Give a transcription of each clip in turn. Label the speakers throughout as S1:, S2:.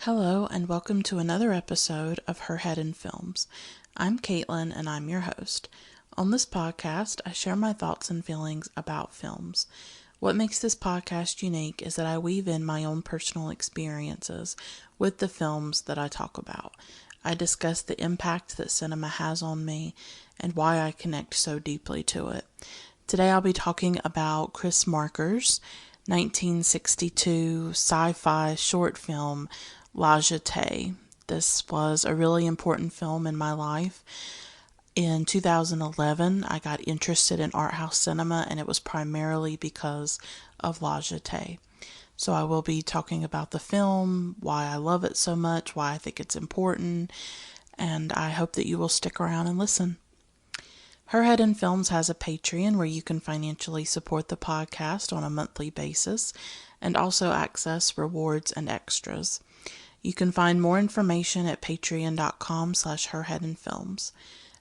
S1: Hello, and welcome to another episode of Her Head in Films. I'm Caitlin, and I'm your host. On this podcast, I share my thoughts and feelings about films. What makes this podcast unique is that I weave in my own personal experiences with the films that I talk about. I discuss the impact that cinema has on me and why I connect so deeply to it. Today I'll be talking about Chris Marker's 1962 sci-fi short film, Jetée. This was a really important film in my life. In 2011, I got interested in art house cinema, and it was primarily because of Jetée. So I will be talking about the film, why I love it so much, why I think it's important, and I hope that you will stick around and listen. Her Head in Films has a Patreon where you can financially support the podcast on a monthly basis and also access rewards and extras. You can find more information at patreon.com/herheadinfilms.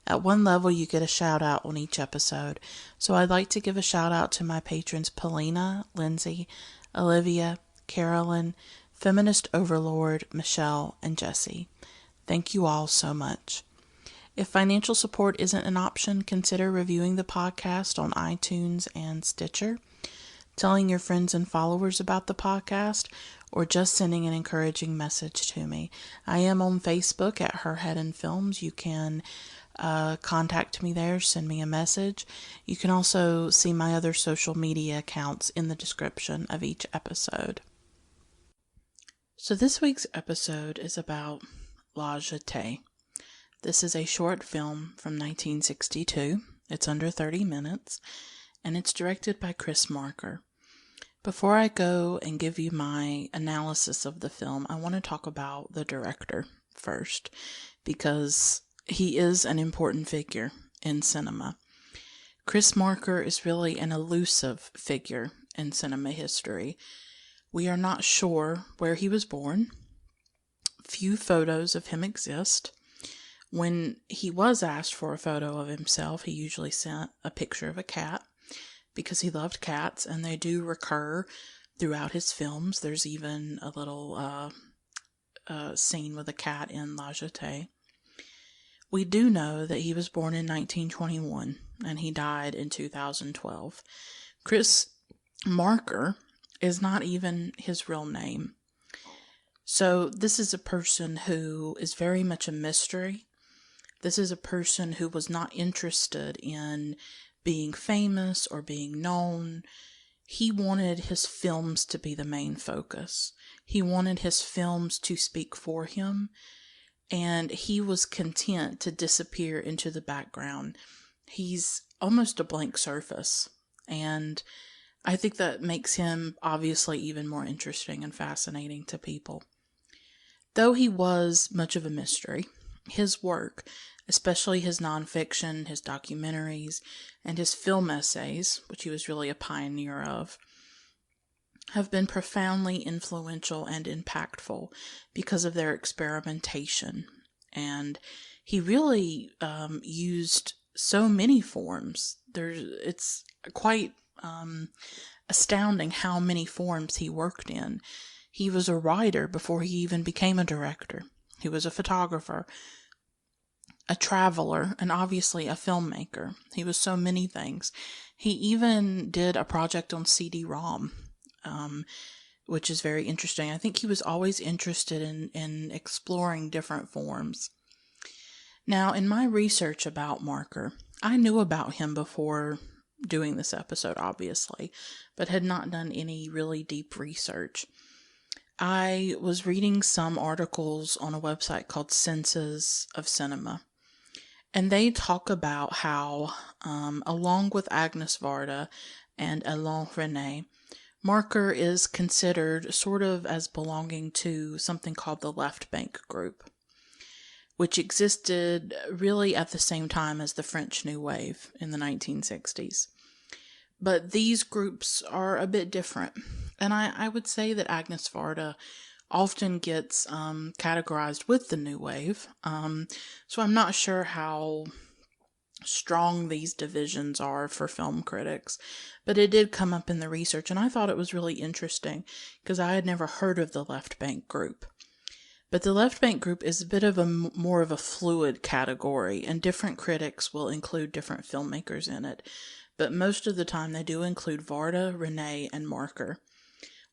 S1: At one level, you get a shout out on each episode, so I'd like to give a shout out to my patrons Paulina, Lindsay, Olivia, Carolyn, Feminist Overlord, Michelle, and Jessie. Thank you all so much. If financial support isn't an option, consider reviewing the podcast on iTunes and Stitcher, telling your friends and followers about the podcast, or just sending an encouraging message to me. I am on Facebook at Her Head in Films. You can contact me there, send me a message. You can also see my other social media accounts in the description of each episode. So this week's episode is about Jetée. This is a short film from 1962. It's under 30 minutes, and it's directed by Chris Marker. Before I go and give you my analysis of the film, I want to talk about the director first, because he is an important figure in cinema. Chris Marker is really an elusive figure in cinema history. We are not sure where he was born. Few photos of him exist. When he was asked for a photo of himself, he usually sent a picture of a cat, because he loved cats, and they do recur throughout his films. There's even a little scene with a cat in Jetée. We do know that he was born in 1921, and he died in 2012. Chris Marker is not even his real name. So this is a person who is very much a mystery. This is a person who was not interested in being famous or being known. He wanted his films to be the main focus. He wanted his films to speak for him, and he was content to disappear into the background. He's almost a blank surface, and I think that makes him obviously even more interesting and fascinating to people. Though he was much of a mystery, his work, especially his nonfiction, his documentaries, and his film essays, which he was really a pioneer of, have been profoundly influential and impactful because of their experimentation. And he really used so many forms. It's quite astounding how many forms he worked in. He was a writer before he even became a director. He was a photographer, a traveler, and obviously a filmmaker. He was so many things. He even did a project on CD-ROM, which is very interesting. I think he was always interested in exploring different forms. Now, in my research about Marker, I knew about him before doing this episode, obviously, but had not done any really deep research. I was reading some articles on a website called Senses of Cinema, and they talk about how, along with Agnes Varda and Alain Resnais, Marker is considered sort of as belonging to something called the Left Bank group, which existed really at the same time as the French New Wave in the 1960s. But these groups are a bit different, and I would say that Agnes Varda often gets categorized with the New Wave, so I'm not sure how strong these divisions are for film critics, but it did come up in the research, and I thought it was really interesting because I had never heard of the Left Bank group. But the left bank group is a bit of a more of a fluid category, and different critics will include different filmmakers in it. But most of the time they do include Varda, Renee, and Marker.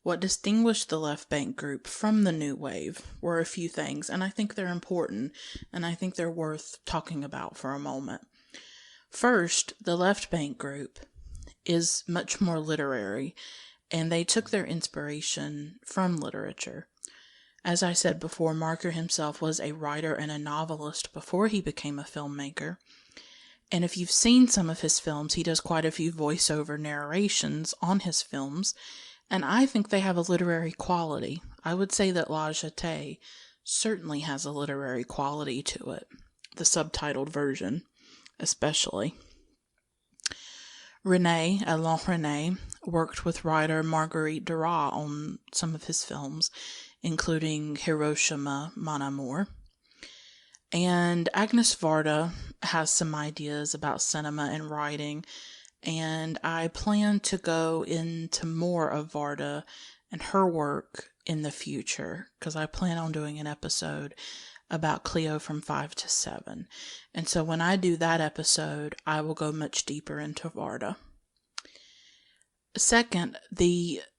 S1: What distinguished the left bank group from the new wave were a few things, and I think they're important, and I think they're worth talking about for a moment. First, the left bank group is much more literary, and they took their inspiration from literature. As I said before, Marker himself was a writer and a novelist before he became a filmmaker. And if you've seen some of his films, he does quite a few voiceover narrations on his films, and I think they have a literary quality. I would say that La Jetée certainly has a literary quality to it, the subtitled version especially. Renee, Alain Renee, worked with writer Marguerite Duras on some of his films, including Hiroshima, Mon Amour. And Agnes Varda has some ideas about cinema and writing, and I plan to go into more of Varda and her work in the future, because I plan on doing an episode about Cleo from 5 to 7. And so when I do that episode, I will go much deeper into Varda. Second,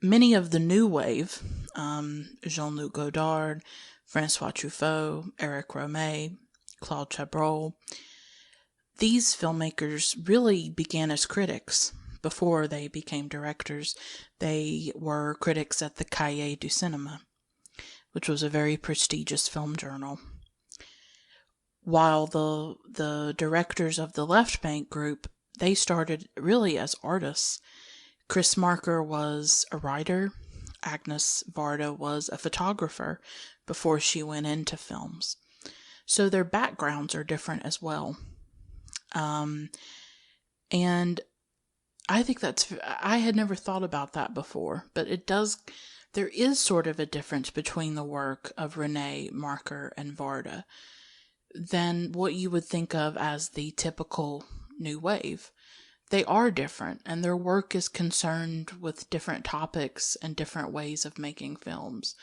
S1: many of the new wave, Jean-Luc Godard, Francois Truffaut, Eric Rohmer, Claude Chabrol, these filmmakers really began as critics before they became directors. They were critics at the Cahiers du Cinéma, which was a very prestigious film journal. While the directors of the left bank group, they started really as artists. Chris Marker was a writer. Agnes Varda was a photographer before she went into films. So their backgrounds are different as well. And I think I had never thought about that before, but there is sort of a difference between the work of Renee, Marker, and Varda than what you would think of as the typical new wave. They are different, and their work is concerned with different topics and different ways of making films.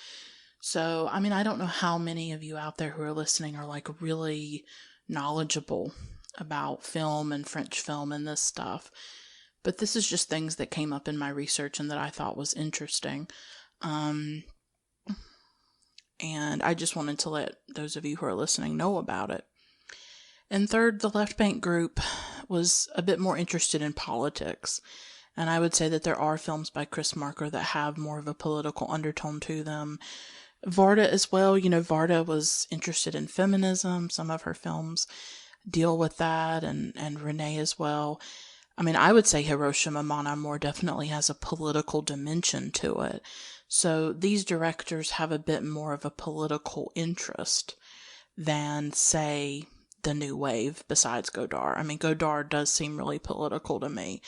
S1: So, I don't know how many of you out there who are listening are like really knowledgeable about film and French film and this stuff. But this is just things that came up in my research and that I thought was interesting. And I just wanted to let those of you who are listening know about it. And third, the left bank group was a bit more interested in politics. And I would say that there are films by Chris Marker that have more of a political undertone to them. Varda as well. Varda was interested in feminism. Some of her films deal with that, and Renee as well. I would say Hiroshima, Mon Amour definitely has a political dimension to it. So these directors have a bit more of a political interest than, say, the new wave besides Godard. Godard does seem really political to me.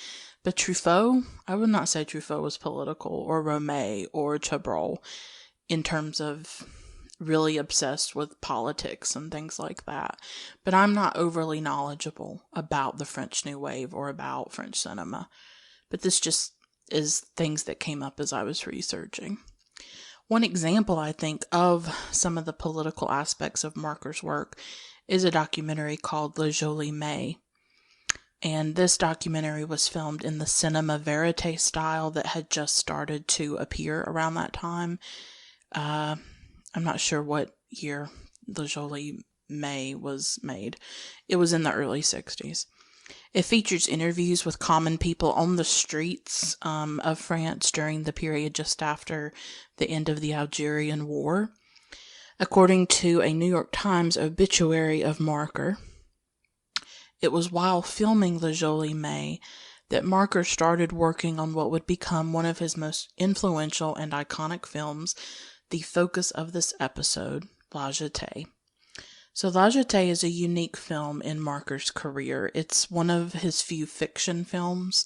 S1: But Truffaut, I would not say Truffaut was political, or Rohmer, or Chabrol, in terms of really obsessed with politics and things like that. But I'm not overly knowledgeable about the French New Wave or about French cinema. But this just is things that came up as I was researching. One example, I think, of some of the political aspects of Marker's work is a documentary called Le Jolie Mai. And this documentary was filmed in the cinema verite style that had just started to appear around that time. I'm not sure what year Le Jolie Mai was made. It was in the early 60s. It features interviews with common people on the streets of France during the period just after the end of the Algerian War. According to a New York Times obituary of Marker, it was while filming Le Jolie Mai that Marker started working on what would become one of his most influential and iconic films, the focus of this episode, La Jetée. So La Jetée is a unique film in Marker's career. It's one of his few fiction films,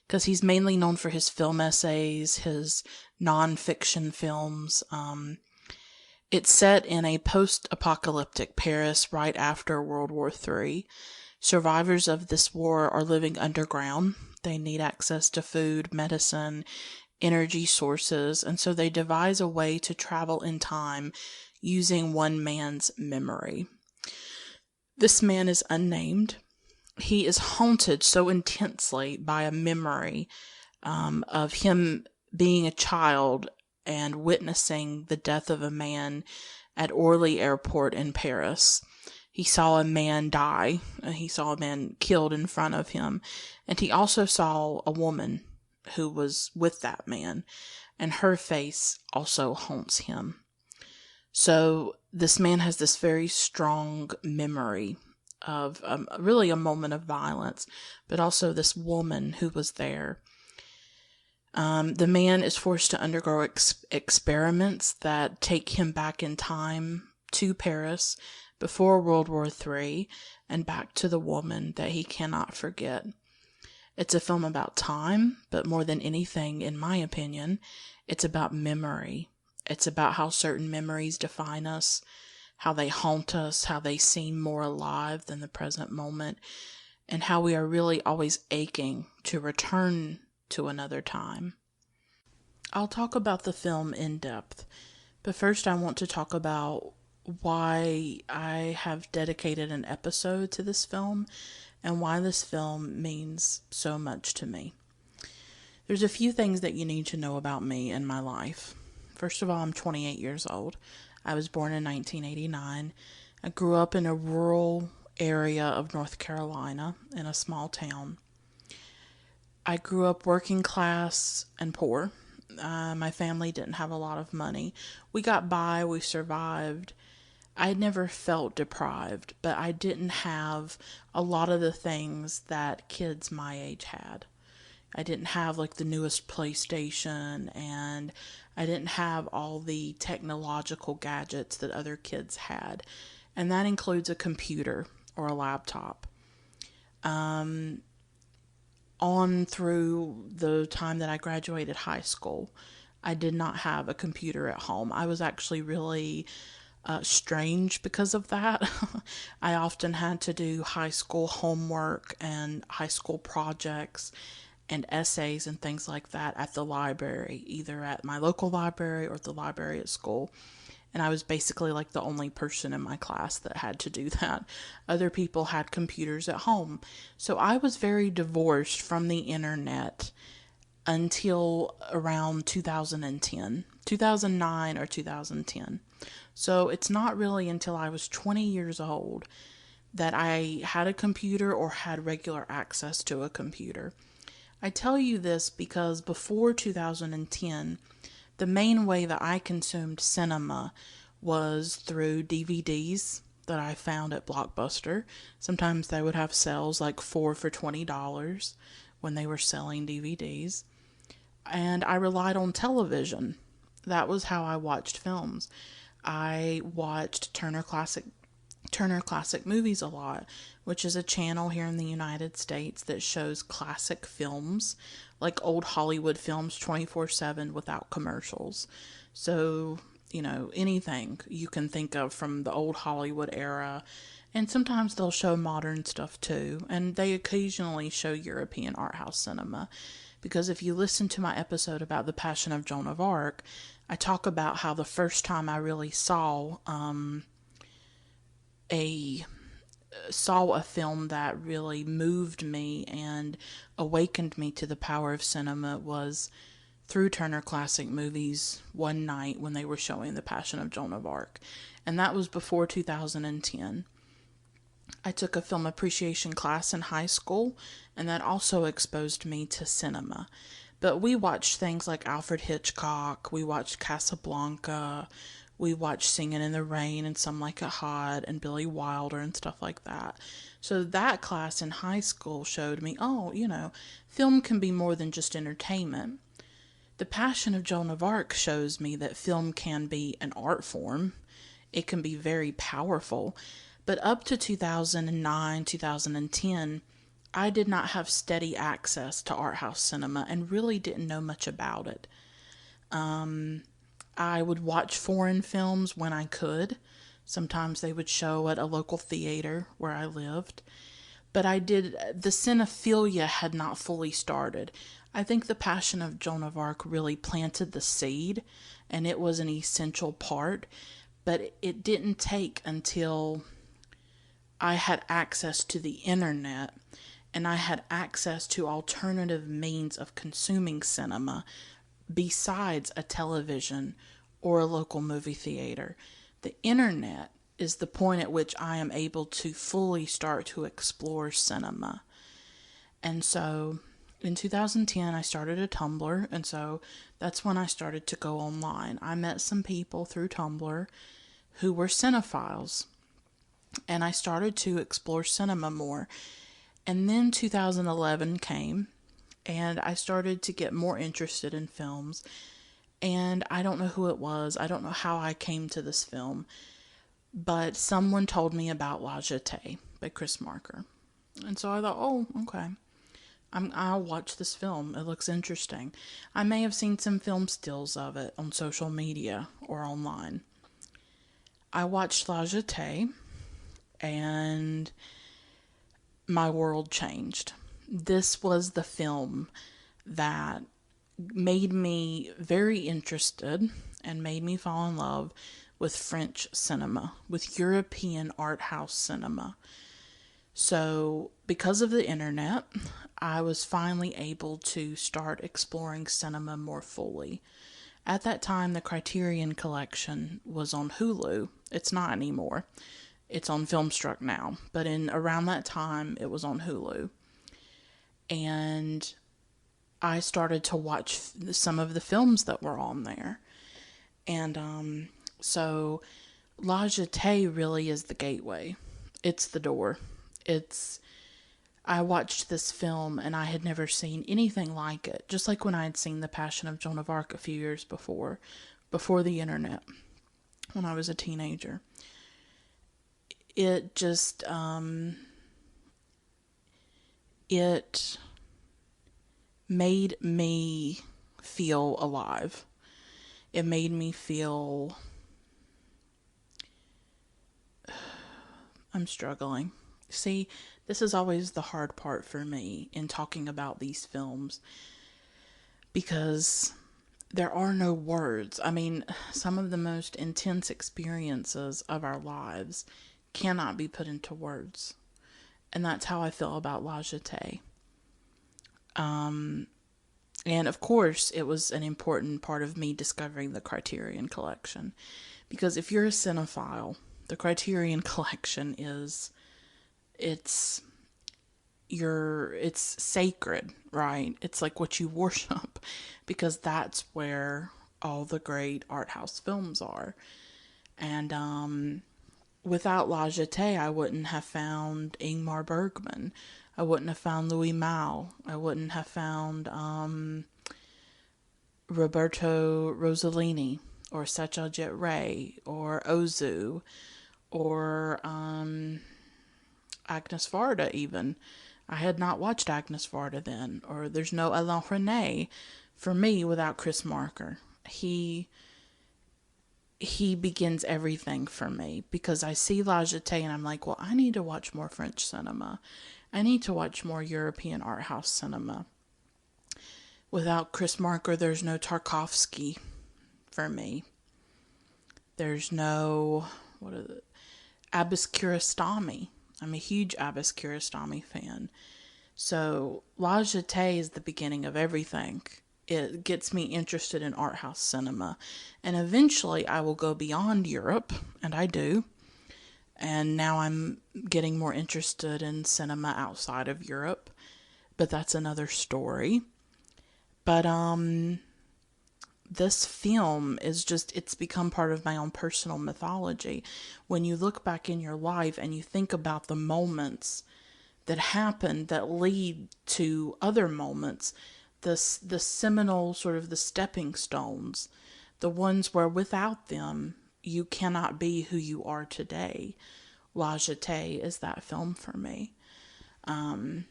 S1: because he's mainly known for his film essays, his non-fiction films. It's set in a post-apocalyptic Paris right after World War III. Survivors of this war are living underground. They need access to food, medicine, energy sources, and so they devise a way to travel in time using one man's memory. This man is unnamed. He is haunted so intensely by a memory of him being a child and witnessing the death of a man at Orly Airport in Paris. He saw a man die. He saw a man killed in front of him. And he also saw a woman who was with that man. And her face also haunts him. So this man has this very strong memory of really a moment of violence, but also this woman who was there. The man is forced to undergo experiments that take him back in time to Paris before World War III and back to the woman that he cannot forget. It's a film about time, but more than anything, in my opinion, it's about memory. It's about how certain memories define us, how they haunt us, how they seem more alive than the present moment, and how we are really always aching to return to another time. I'll talk about the film in depth, but first I want to talk about why I have dedicated an episode to this film and why this film means so much to me. There's a few things that you need to know about me and my life. First of all, I'm 28 years old. I was born in 1989. I grew up in a rural area of North Carolina in a small town. I grew up working class and poor. My family didn't have a lot of money. We got by, we survived. I never felt deprived, but I didn't have a lot of the things that kids my age had. I didn't have like the newest PlayStation, and I didn't have all the technological gadgets that other kids had. And that includes a computer or a laptop. On through the time that I graduated high school, I did not have a computer at home. I was actually really strange because of that. I often had to do high school homework and high school projects and essays and things like that at the library, either at my local library or the library at school. And I was basically like the only person in my class that had to do that. Other people had computers at home. So I was very divorced from the internet until around 2010, 2009 or 2010. So it's not really until I was 20 years old that I had a computer or had regular access to a computer. I tell you this because before 2010, the main way that I consumed cinema was through DVDs that I found at Blockbuster. Sometimes they would have sales like 4 for $20 when they were selling DVDs. And I relied on television. That was how I watched films. I watched Turner Classic Movies a lot, which is a channel here in the United States that shows classic films, like old Hollywood films 24/7 without commercials. So, anything you can think of from the old Hollywood era. And sometimes they'll show modern stuff too, and they occasionally show European art house cinema. Because if you listen to my episode about The Passion of Joan of Arc, I talk about how the first time I really saw a film that really moved me and awakened me to the power of cinema was through Turner Classic Movies one night when they were showing The Passion of Joan of Arc. And that was before 2010. I took a film appreciation class in high school, and that also exposed me to cinema. But we watched things like Alfred Hitchcock, we watched Casablanca, we watched Singing in the Rain and Some Like It Hot and Billy Wilder and stuff like that. So that class in high school showed me, film can be more than just entertainment. The Passion of Joan of Arc shows me that film can be an art form. It can be very powerful. But up to 2009, 2010, I did not have steady access to art house cinema and really didn't know much about it. I would watch foreign films when I could. Sometimes they would show at a local theater where I lived. but the cinephilia had not fully started. I think The Passion of Joan of Arc really planted the seed, and it was an essential part, but it didn't take until I had access to the internet and I had access to alternative means of consuming cinema besides a television or a local movie theater. The internet is the point at which I am able to fully start to explore cinema. And so in 2010, I started a Tumblr, and so that's when I started to go online. I met some people through Tumblr who were cinephiles, and I started to explore cinema more. And then 2011 came, and I started to get more interested in films. And I don't know who it was. I don't know how I came to this film, but someone told me about La Jetée by Chris Marker. And so I thought, oh, okay. I'll watch this film. It looks interesting. I may have seen some film stills of it on social media or online. I watched La Jetée, and my world changed. This was the film that made me very interested and made me fall in love with French cinema, with European art house cinema. So, because of the internet, I was finally able to start exploring cinema more fully. At that time, the Criterion Collection was on Hulu. It's not anymore. It's on Filmstruck now. But around that time, it was on Hulu. And I started to watch some of the films that were on there. And so La Jetée really is the gateway. It's the door. I watched this film and I had never seen anything like it. Just like when I had seen The Passion of Joan of Arc a few years before the internet, when I was a teenager. It just, it made me feel alive. It made me feel, I'm struggling. See, this is always the hard part for me in talking about these films, because there are no words. I mean, some of the most intense experiences of our lives cannot be put into words. And that's how I feel about La Jetée. And of course, it was an important part of me discovering the Criterion Collection. Because if you're a cinephile, the Criterion Collection it's sacred, right? It's like what you worship, because that's where all the great art house films are. And without La Jetée, I wouldn't have found Ingmar Bergman. I wouldn't have found Louis Malle. I wouldn't have found Roberto Rossellini or Satyajit Ray or Ozu or Agnes Varda even. I had not watched Agnes Varda then. Or there's no Alain Resnais for me without Chris Marker. He begins everything for me, because I see La Jetée and I'm like, well, I need to watch more French cinema. I need to watch more European art house cinema. Without Chris Marker, there's no Tarkovsky for me. There's no, Abbas Kiarostami. I'm a huge Abbas Kiarostami fan. So La Jetée is the beginning of everything. It gets me interested in art house cinema. And eventually I will go beyond Europe, and I do. And now I'm getting more interested in cinema outside of Europe. But that's another story. But this film is it's become part of my own personal mythology. When you look back in your life and you think about the moments that happen that lead to other moments, the seminal sort of the stepping stones, the ones where without them you cannot be who you are today. La Jetée is that film for me. And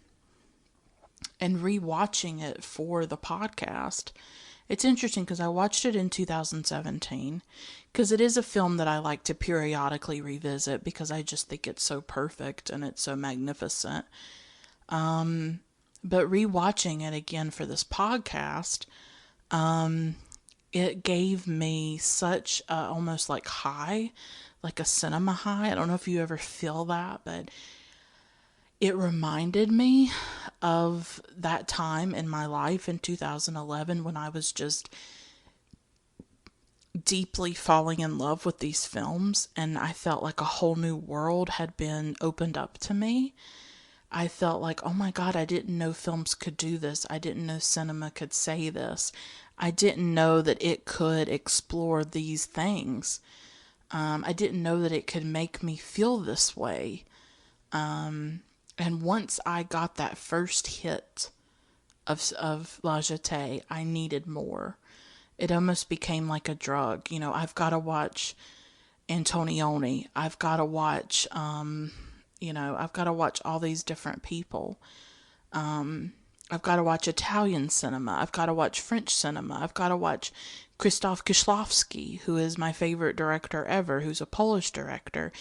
S1: rewatching it for the podcast It's interesting because I watched it in 2017 because it is a film that I like to periodically revisit because I just think it's so perfect and it's so magnificent. But rewatching it again for this podcast, it gave me such a, almost like high, like a cinema high. I don't know if you ever feel that, but it reminded me of that time in my life in 2011 when I was just deeply falling in love with these films, and I felt like a whole new world had been opened up to me. I felt like, oh my God, I didn't know films could do this. I didn't know cinema could say this. I didn't know that it could explore these things. I didn't know that it could make me feel this way. And once I got that first hit of La Jetée, I needed more. It almost became like a drug. You know, I've got to watch Antonioni. I've got to watch, I've got to watch all these different people. I've got to watch Italian cinema. I've got to watch French cinema. I've got to watch Krzysztof Kieślowski, who is my favorite director ever, who's a Polish director.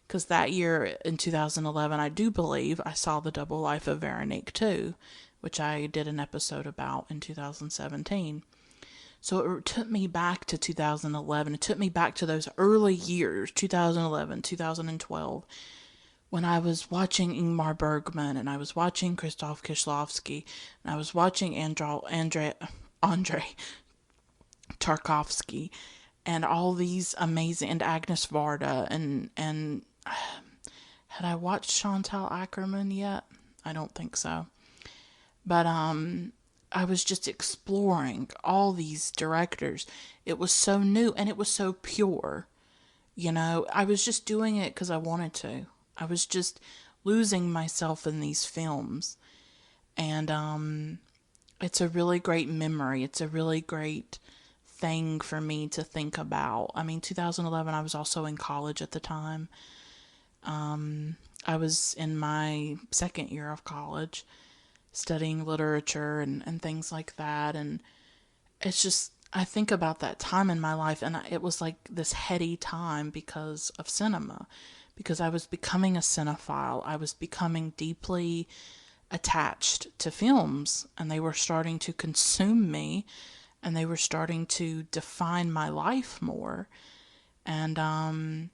S1: Because that year in 2011, I do believe I saw The Double Life of Veronique too, which I did an episode about in 2017. So it took me back to 2011. It took me back to those early years, 2011, 2012, when I was watching Ingmar Bergman and I was watching Krzysztof Kieślowski and I was watching Andrei Tarkovsky and all these amazing, and Agnes Varda, and had I watched Chantal Ackerman yet? I don't think so. But I was just exploring all these directors. It was so new and it was so pure. You know, I was just doing it because I wanted to. I was just losing myself in these films. And it's a really great memory. It's a really great thing for me to think about. I mean, 2011, I was also in college at the time. I was in my second year of college studying literature and things like that. And it's just, I think about that time in my life, and it was like this heady time because of cinema. Because I was becoming a cinephile. I was becoming deeply attached to films, and they were starting to consume me, and they were starting to define my life more. And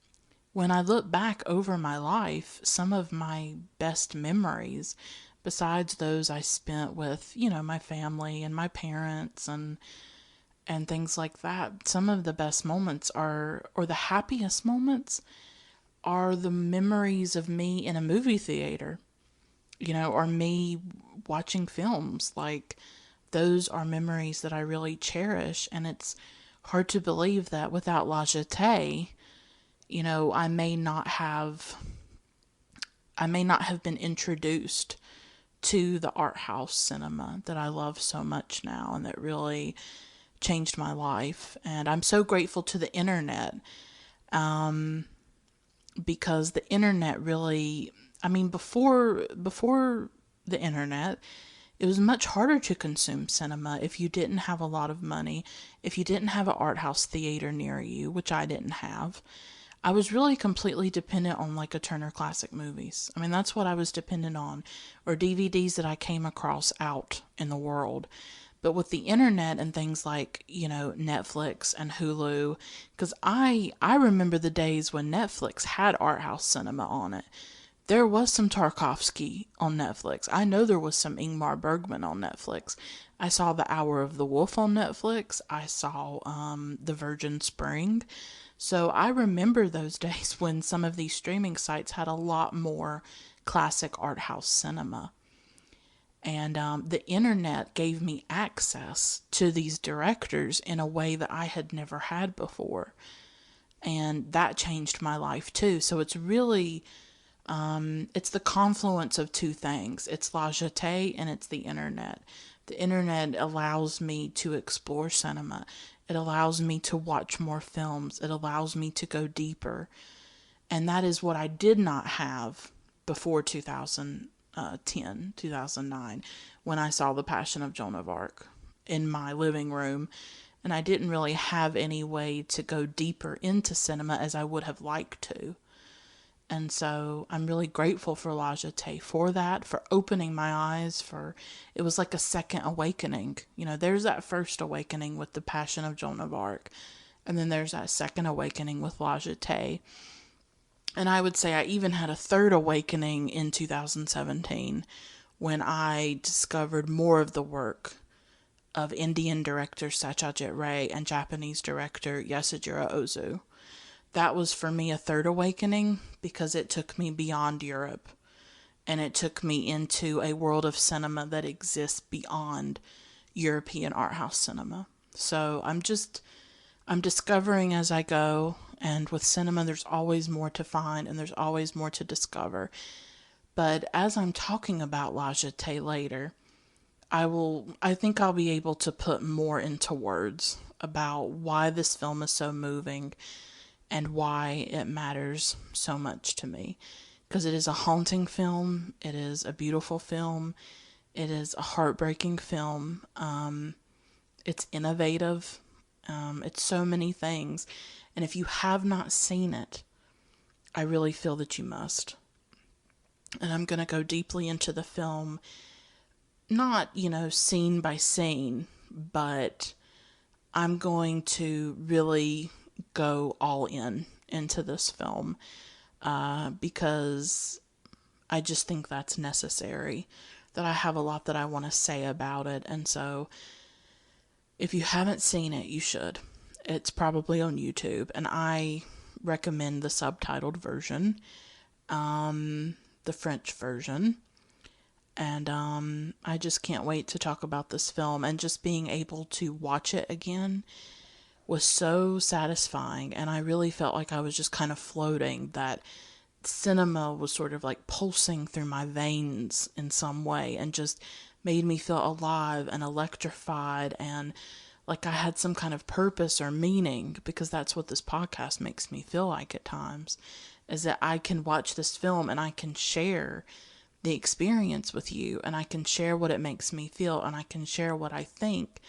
S1: when I look back over my life, some of my best memories, besides those I spent with, my family and my parents and things like that, some of the best moments are, or the happiest moments, are the memories of me in a movie theater, or me watching films. Like, those are memories that I really cherish, and it's hard to believe that without La Jetée, I may not have been introduced to the art house cinema that I love so much now and that really changed my life. And I'm so grateful to the internet, because the internet really, I mean, before the internet, it was much harder to consume cinema if you didn't have a lot of money, if you didn't have an art house theater near you, which I didn't have. I was really completely dependent on like a Turner Classic Movies. I mean, that's what I was dependent on, or DVDs that I came across out in the world. But with the internet and things like, Netflix and Hulu, because I remember the days when Netflix had art house cinema on it. There was some Tarkovsky on Netflix. I know there was some Ingmar Bergman on Netflix. I saw The Hour of the Wolf on Netflix. I saw The Virgin Spring. So I remember those days when some of these streaming sites had a lot more classic art house cinema. And the internet gave me access to these directors in a way that I had never had before. And that changed my life too. So it's really, it's the confluence of two things. It's La Jetée and it's the internet. The internet allows me to explore cinema. It allows me to watch more films. It allows me to go deeper. And that is what I did not have before 2010, 2009, when I saw The Passion of Joan of Arc. in my living room, and I didn't really have any way to go deeper into cinema as I would have liked to. And so I'm really grateful for La Jetée for that, for opening my eyes, for it was like a second awakening. You know, there's that first awakening with The Passion of Joan of Arc, and then there's that second awakening with La Jetée. And I would say I even had a third awakening in 2017 when I discovered more of the work of Indian director Satyajit Ray and Japanese director Yasujiro Ozu. That was for me a third awakening because it took me beyond Europe and it took me into a world of cinema that exists beyond European art house cinema. So I'm discovering as I go, and with cinema there's always more to find and there's always more to discover. But as I'm talking about La Jetée later, I think I'll be able to put more into words about why this film is so moving and why it matters so much to me. Because it is a haunting film, it is a beautiful film, it is a heartbreaking film, it's innovative, it's so many things. And if you have not seen it, I really feel that you must. And I'm going to go deeply into the film, not, scene by scene, but I'm going to really go all into this film because I just think that's necessary, that I have a lot that I want to say about it. And so if you haven't seen it, you should. It's probably on YouTube, and I recommend the subtitled version, the French version. And I just can't wait to talk about this film, and just being able to watch it again was so satisfying, and I really felt like I was just kind of floating, that cinema was sort of like pulsing through my veins in some way and just made me feel alive and electrified and like I had some kind of purpose or meaning, because that's what this podcast makes me feel like at times, is that I can watch this film and I can share the experience with you, and I can share what it makes me feel, and I can share what I think.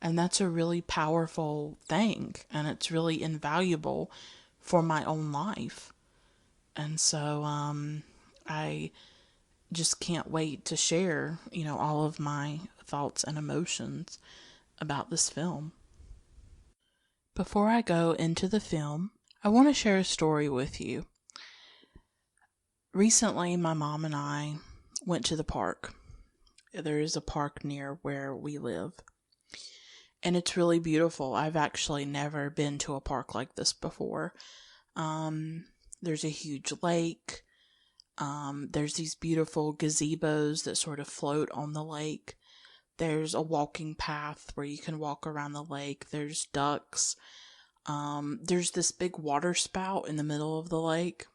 S1: And that's a really powerful thing, and it's really invaluable for my own life. And so I just can't wait to share, all of my thoughts and emotions about this film. Before I go into the film, I want to share a story with you. Recently, my mom and I went to the park. There is a park near where we live, and it's really beautiful. I've actually never been to a park like this before. There's a huge lake. There's these beautiful gazebos that sort of float on the lake. There's a walking path where you can walk around the lake. There's ducks. There's this big water spout in the middle of the lake.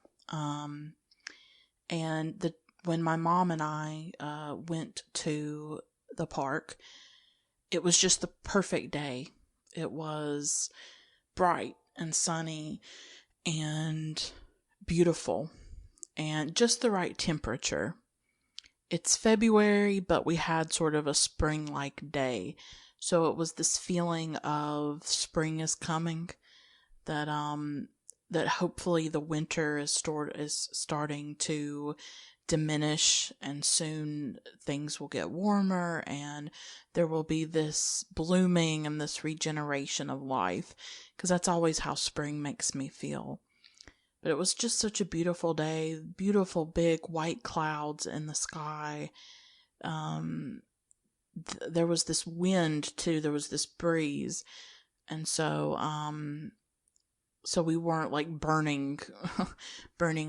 S1: And when my mom and I went to the park, it was just the perfect day. It was bright and sunny and beautiful and just the right temperature. It's February, but we had sort of a spring-like day. So it was this feeling of spring is coming, that that hopefully the winter is starting to diminish, and soon things will get warmer and there will be this blooming and this regeneration of life, because that's always how spring makes me feel. But it was just such a beautiful day, beautiful big white clouds in the sky. There was this wind too, there was this breeze, and so we weren't like burning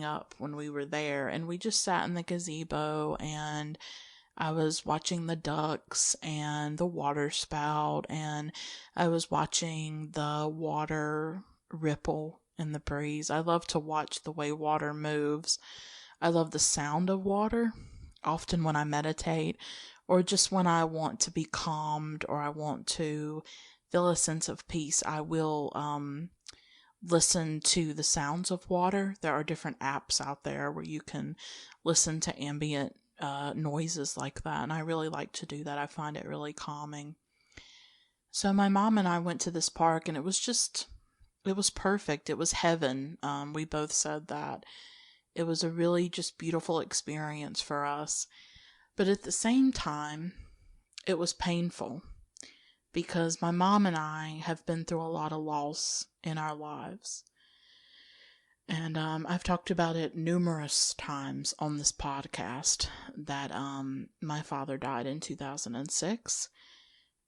S1: up when we were there. And we just sat in the gazebo, and I was watching the ducks and the water spout, and I was watching the water ripple in the breeze. I love to watch the way water moves. I love the sound of water. Often when I meditate, or just when I want to be calmed, or I want to feel a sense of peace, I will listen to the sounds of water. There are different apps out there where you can listen to ambient noises like that, and I really like to do that. I find it really calming. So my mom and I went to this park, and it was perfect. It was heaven. We both said that. It was a really just beautiful experience for us. But at the same time, it was painful because my mom and I have been through a lot of loss in our lives. And I've talked about it numerous times on this podcast that my father died in 2006,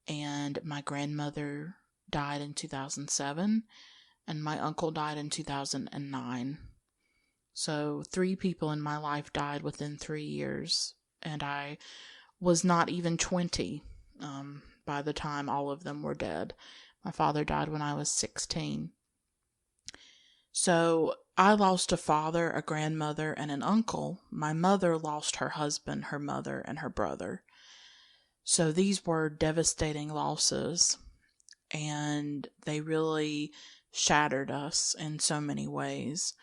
S1: and my grandmother died in 2007, and my uncle died in 2009. So 3 people in my life died within 3 years, and I was not even 20 by the time all of them were dead. My father died when I was 16. So I lost a father, a grandmother, and an uncle. My mother lost her husband, her mother, and her brother. So these were devastating losses, and they really shattered us in so many ways.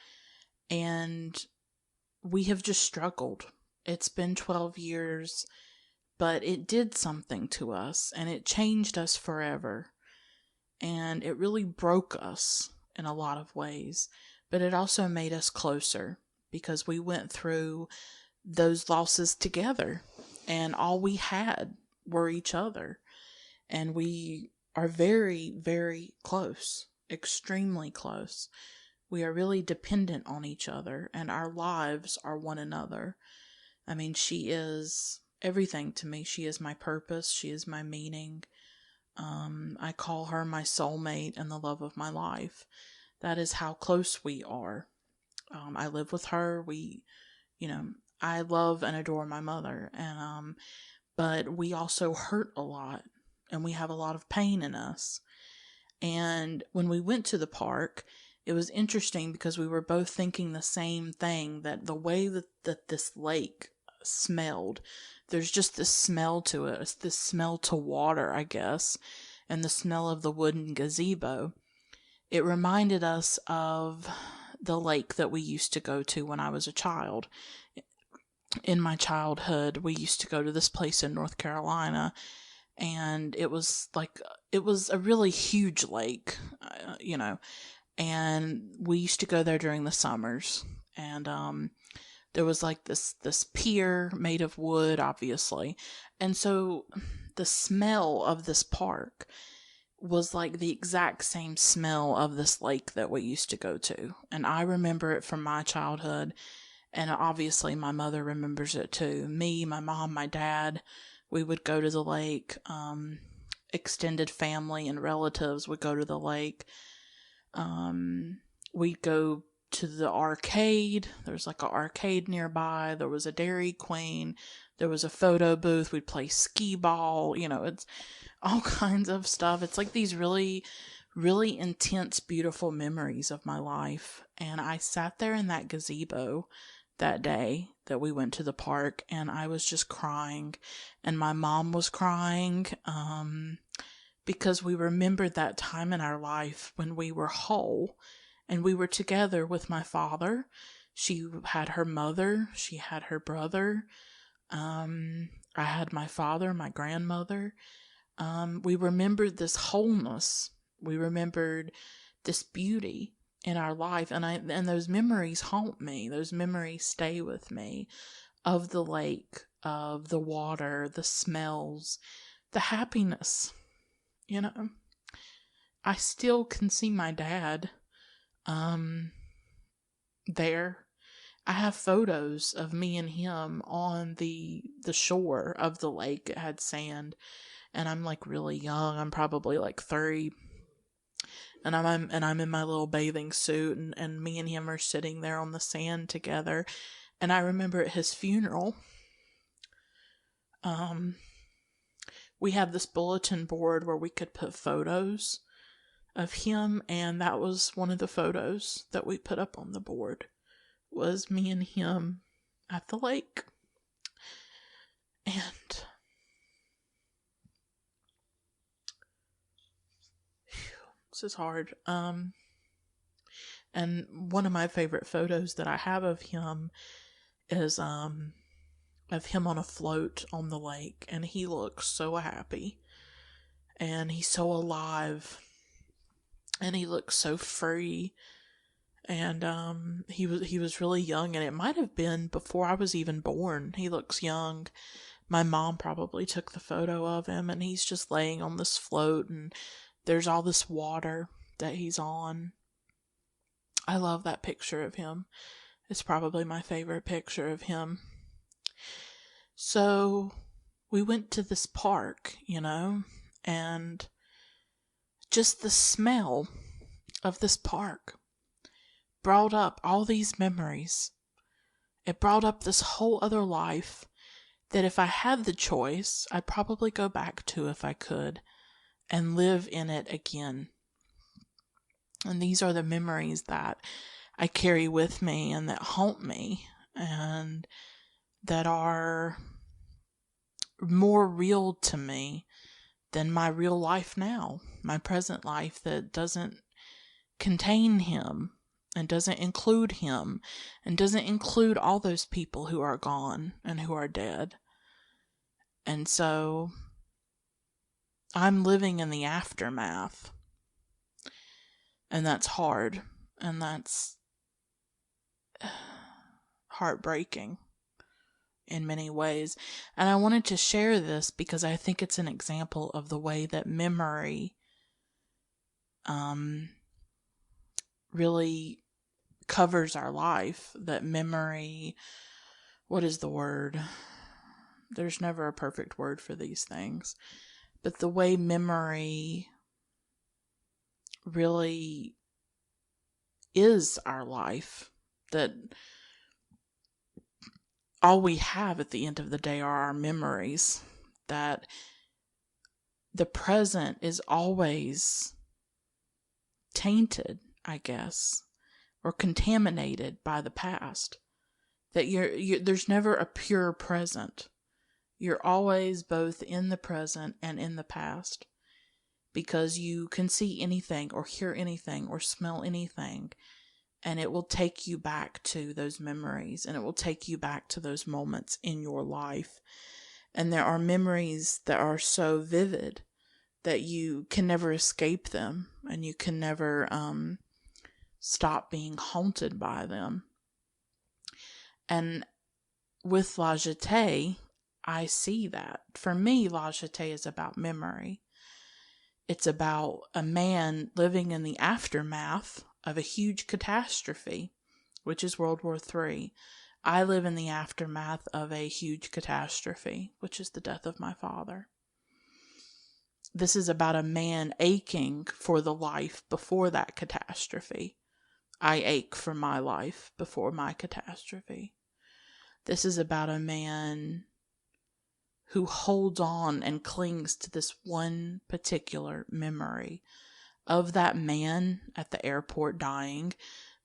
S1: And we have just struggled. It's been 12 years, but it did something to us, and it changed us forever. And it really broke us in a lot of ways, but it also made us closer because we went through those losses together, and all we had were each other. And we are very, very close, extremely close. We are really dependent on each other, and our lives are one another. I mean, she is everything to me. She is my purpose. She is my meaning. I call her my soulmate and the love of my life. That is how close we are. I live with her. I love and adore my mother, and but we also hurt a lot, and we have a lot of pain in us. And when we went to the park, it was interesting because we were both thinking the same thing, that the way that this lake smelled, there's just this smell to it. It's this smell to water, I guess, and the smell of the wooden gazebo. It reminded us of the lake that we used to go to when I was a child. In my childhood, we used to go to this place in North Carolina, and it was a really huge lake, and we used to go there during the summers. And there was like this pier made of wood, obviously, and so the smell of this park was like the exact same smell of this lake that we used to go to. And I remember it from my childhood, and obviously my mother remembers it too. Me, my mom, my dad, we would go to the lake. Extended family and relatives would go to the lake. We'd go to the arcade. There's like an arcade nearby. There was a Dairy Queen. There was a photo booth. We'd play skee ball. It's all kinds of stuff. It's like these really, really intense, beautiful memories of my life. And I sat there in that gazebo that day that we went to the park, and I was just crying, and my mom was crying, because we remembered that time in our life when we were whole, and we were together with my father. She had her mother, she had her brother, I had my father, my grandmother. We remembered this wholeness. We remembered this beauty in our life, and those memories haunt me. Those memories stay with me, of the lake, of the water, the smells, the happiness. I still can see my dad there. I have photos of me and him on the shore of the lake. It had sand, and I'm like really young. I'm probably like 30. And I'm in my little bathing suit, and me and him are sitting there on the sand together. And I remember at his funeral, we had this bulletin board where we could put photos of him, and that was one of the photos that we put up on the board, was me and him at the lake. And this is hard. And one of my favorite photos that I have of him is of him on a float on the lake, and he looks so happy. and he's so alive, and he looks so free. And he was really young, and it might have been before I was even born. He looks young. My mom probably took the photo of him, and he's just laying on this float, and there's all this water that he's on. I love that picture of him. It's probably my favorite picture of him. So we went to this park, and just the smell of this park brought up all these memories. It brought up this whole other life that if I had the choice, I'd probably go back to if I could and live in it again. And these are the memories that I carry with me and that haunt me and that are more real to me than my real life now, my present life that doesn't contain him and doesn't include him and doesn't include all those people who are gone and who are dead. And so I'm living in the aftermath, and that's hard, and that's heartbreaking in many ways. And I wanted to share this because I think it's an example of the way that memory really covers our life. That memory, what is the word? There's never a perfect word for these things. But the way memory really is our life, that all we have at the end of the day are our memories, that the present is always tainted, I guess, or contaminated by the past, that there's never a pure present. You're always both in the present and in the past, because you can see anything or hear anything or smell anything, and it will take you back to those memories, and it will take you back to those moments in your life. And there are memories that are so vivid that you can never escape them, and you can never stop being haunted by them. And with La Jetée, I see that. For me, La Jetée is about memory. It's about a man living in the aftermath of a huge catastrophe, which is World War III. I live in the aftermath of a huge catastrophe, which is the death of my father. This is about a man aching for the life before that catastrophe. I ache for my life before my catastrophe. This is about a man who holds on and clings to this one particular memory of that man at the airport dying,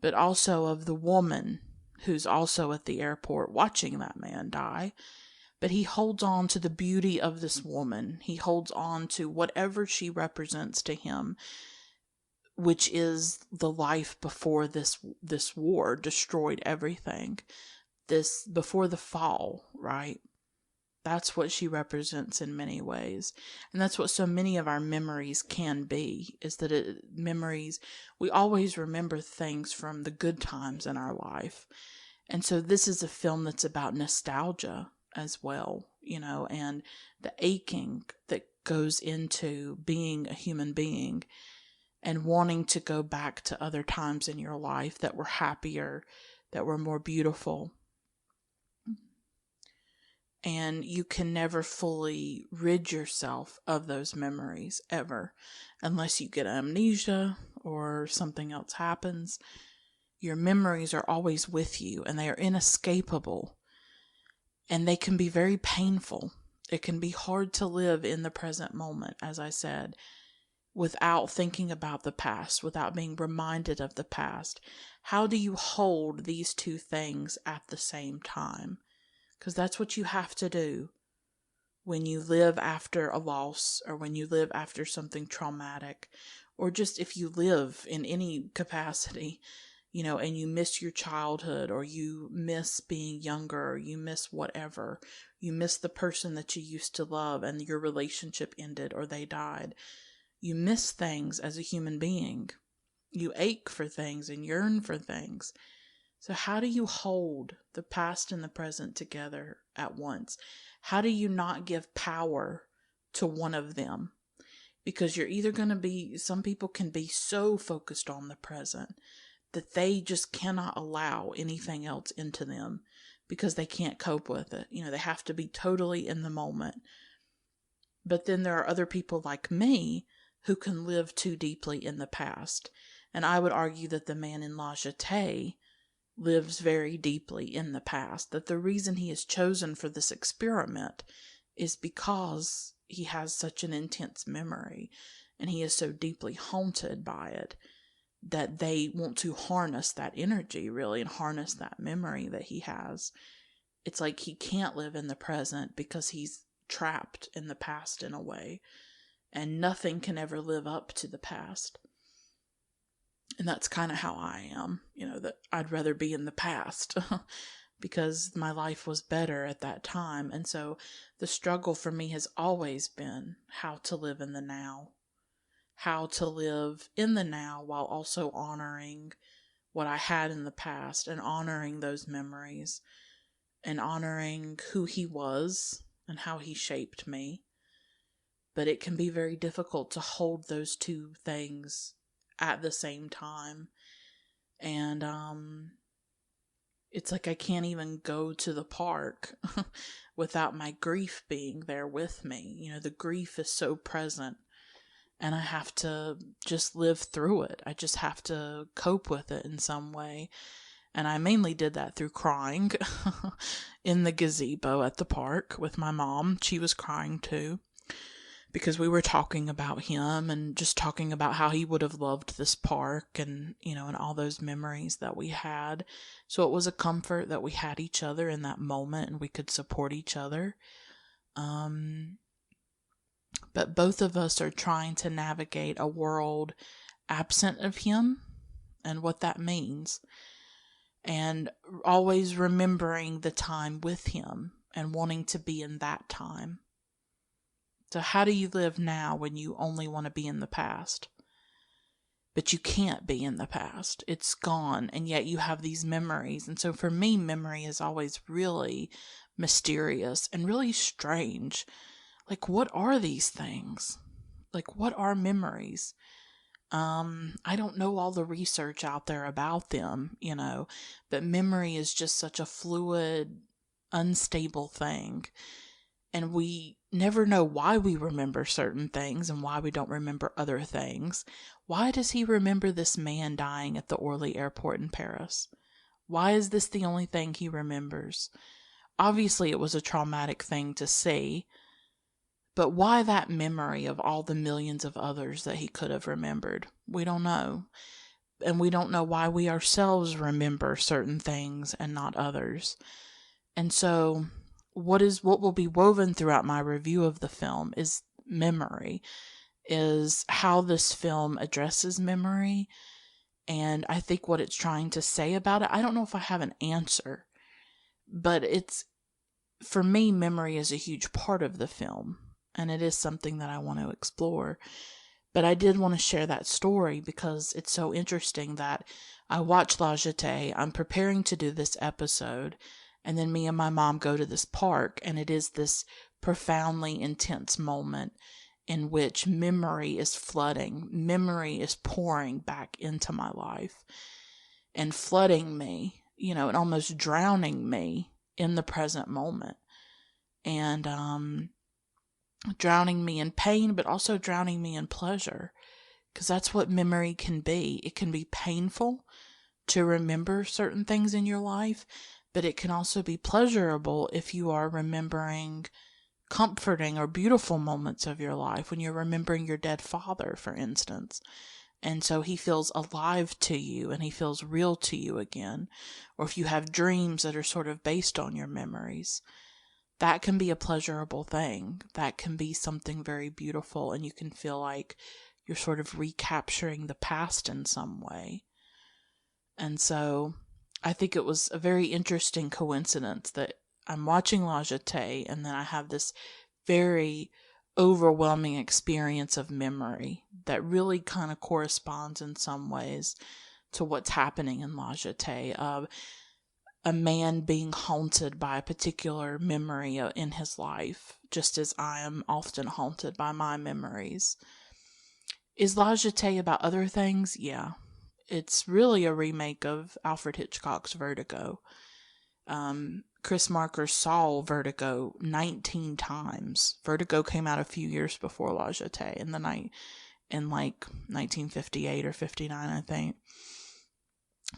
S1: but also of the woman who's also at the airport watching that man die. But he holds on to the beauty of this woman. He holds on to whatever she represents to him, which is the life before this war destroyed everything. This before the fall, right? That's what she represents in many ways. And that's what so many of our memories can be, is that memories, we always remember things from the good times in our life. And so this is a film that's about nostalgia as well, and the aching that goes into being a human being and wanting to go back to other times in your life that were happier, that were more beautiful. And you can never fully rid yourself of those memories, ever, unless you get amnesia or something else happens. Your memories are always with you, and they are inescapable, and they can be very painful. It can be hard to live in the present moment, as I said, without thinking about the past, without being reminded of the past. How do you hold these two things at the same time? Because that's what you have to do when you live after a loss, or when you live after something traumatic, or just if you live in any capacity, and you miss your childhood, or you miss being younger, or you miss whatever. You miss the person that you used to love and your relationship ended or they died. You miss things as a human being. You ache for things and yearn for things. So how do you hold the past and the present together at once? How do you not give power to one of them? Because you're either going to be, some people can be so focused on the present that they just cannot allow anything else into them because they can't cope with it. They have to be totally in the moment. But then there are other people like me who can live too deeply in the past. And I would argue that the man in La Jetée lives very deeply in the past. That the reason he is chosen for this experiment is because he has such an intense memory and he is so deeply haunted by it that they want to harness that energy, really, and harness that memory that he has. It's like he can't live in the present because he's trapped in the past in a way, and nothing can ever live up to the past. And that's kind of how I am, that I'd rather be in the past because my life was better at that time. And so the struggle for me has always been how to live in the now. How to live in the now while also honoring what I had in the past and honoring those memories and honoring who he was and how he shaped me. But it can be very difficult to hold those two things at the same time. And it's like I can't even go to the park without my grief being there with me. The grief is so present. And I have to just live through it. I just have to cope with it in some way. And I mainly did that through crying in the gazebo at the park with my mom. She was crying too, because we were talking about him and just talking about how he would have loved this park and, and all those memories that we had. So it was a comfort that we had each other in that moment and we could support each other. But both of us are trying to navigate a world absent of him and what that means. And always remembering the time with him and wanting to be in that time. So how do you live now when you only want to be in the past? But you can't be in the past. It's gone. And yet you have these memories. And so for me, memory is always really mysterious and really strange. Like, what are these things? Like, what are memories? I don't know all the research out there about them, but memory is just such a fluid, unstable thing. And we never know why we remember certain things and why we don't remember other things. Why does he remember this man dying at the Orly airport in Paris? Why is this the only thing he remembers? Obviously, it was a traumatic thing to see. But why that memory of all the millions of others that he could have remembered? We don't know. And we don't know why we ourselves remember certain things and not others. And so what will be woven throughout my review of the film is memory, is how this film addresses memory. And I think what it's trying to say about it, I don't know if I have an answer, but for me, memory is a huge part of the film. And it is something that I want to explore. But I did want to share that story because it's so interesting that I watched La Jetée. I'm preparing to do this episode. And then me and my mom go to this park. And it is this profoundly intense moment in which memory is flooding. Memory is pouring back into my life. And flooding me, and almost drowning me in the present moment. And, drowning me in pain, but also drowning me in pleasure. Because that's what memory can be. It can be painful to remember certain things in your life, but it can also be pleasurable if you are remembering comforting or beautiful moments of your life, when you're remembering your dead father, for instance. And so he feels alive to you and he feels real to you again. Or if you have dreams that are sort of based on your memories. That can be a pleasurable thing. That can be something very beautiful, and you can feel like you're sort of recapturing the past in some way. And so I think it was a very interesting coincidence that I'm watching La Jetée, and then I have this very overwhelming experience of memory that really kind of corresponds in some ways to what's happening in La Jetée, of a man being haunted by a particular memory in his life, just as I am often haunted by my memories. Is La Jetée about other things? Yeah. It's really a remake of Alfred Hitchcock's Vertigo. Chris Marker saw Vertigo 19 times. Vertigo came out a few years before La Jetée in like 1958 or 59, I think.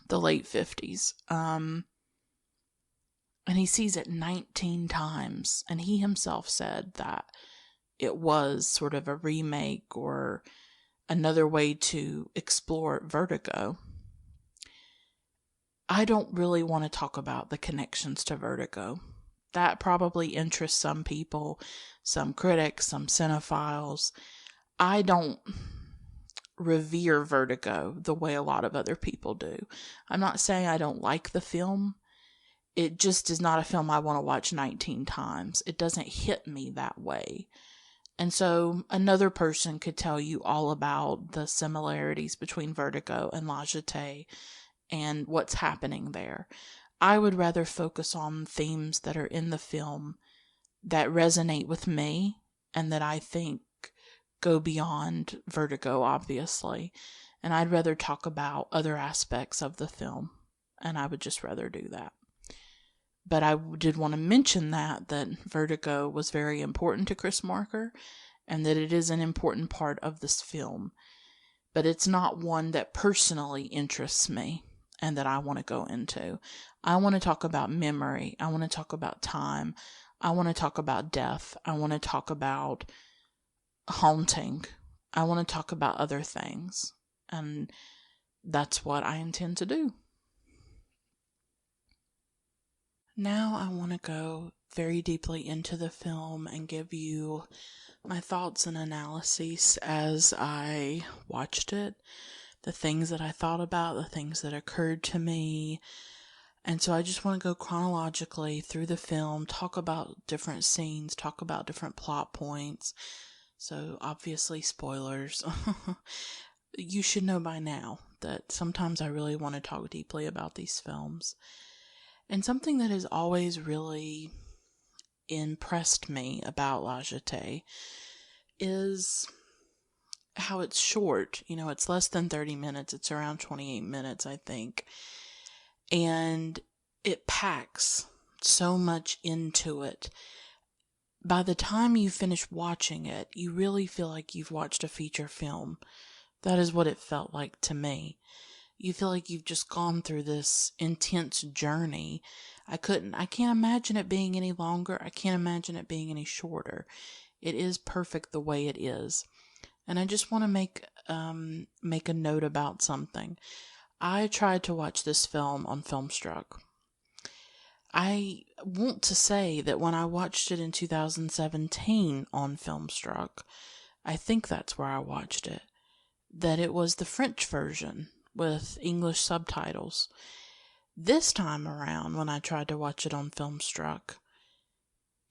S1: The late 50s. And he sees it 19 times. And he himself said that it was sort of a remake or another way to explore Vertigo. I don't really want to talk about the connections to Vertigo. That probably interests some people, some critics, some cinephiles. I don't revere Vertigo the way a lot of other people do. I'm not saying I don't like the film. It just is not a film I want to watch 19 times. It doesn't hit me that way. And so another person could tell you all about the similarities between Vertigo and La Jetée and what's happening there. I would rather focus on themes that are in the film that resonate with me and that I think go beyond Vertigo, obviously. And I'd rather talk about other aspects of the film, and I would just rather do that. But I did want to mention that Vertigo was very important to Chris Marker and that it is an important part of this film. But it's not one that personally interests me and that I want to go into. I want to talk about memory. I want to talk about time. I want to talk about death. I want to talk about haunting. I want to talk about other things. And that's what I intend to do. Now I want to go very deeply into the film and give you my thoughts and analyses as I watched it. The things that I thought about, the things that occurred to me. And so I just want to go chronologically through the film, talk about different scenes, talk about different plot points. So obviously spoilers. You should know by now that sometimes I really want to talk deeply about these films. And something that has always really impressed me about La Jetée is how it's short. It's less than 30 minutes. It's around 28 minutes, I think. And it packs so much into it. By the time you finish watching it, you really feel like you've watched a feature film. That is what it felt like to me. You feel like you've just gone through this intense journey. I can't imagine it being any longer. I can't imagine it being any shorter. It is perfect the way it is. And I just want to make a note about something. I tried to watch this film on Filmstruck. I want to say that when I watched it in 2017 on Filmstruck, I think that's where I watched it, that it was the French version with English subtitles. This time around, when I tried to watch it on Filmstruck,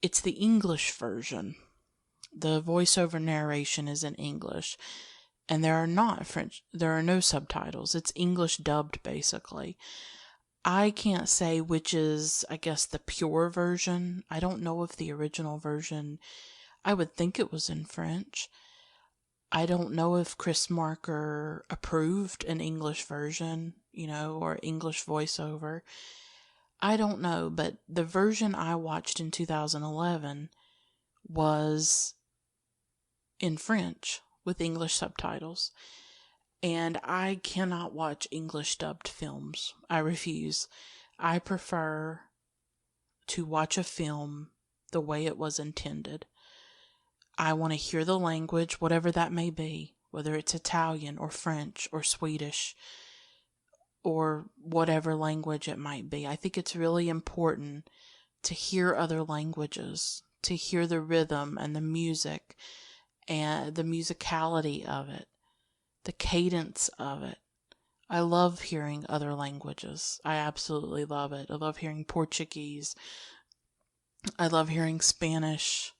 S1: it's the English version. The voiceover narration is in English, and there are no subtitles. It's English dubbed, basically. I can't say which is, I guess, the pure version. I don't know if the original version, I would think it was in French. I don't know if Chris Marker approved an English version, or English voiceover. I don't know, but the version I watched in 2011 was in French with English subtitles. And I cannot watch English dubbed films. I refuse. I prefer to watch a film the way it was intended. I want to hear the language, whatever that may be, whether it's Italian or French or Swedish or whatever language it might be. I think it's really important to hear other languages, to hear the rhythm and the music and the musicality of it, the cadence of it. I love hearing other languages. I absolutely love it. I love hearing Portuguese, I love hearing Spanish.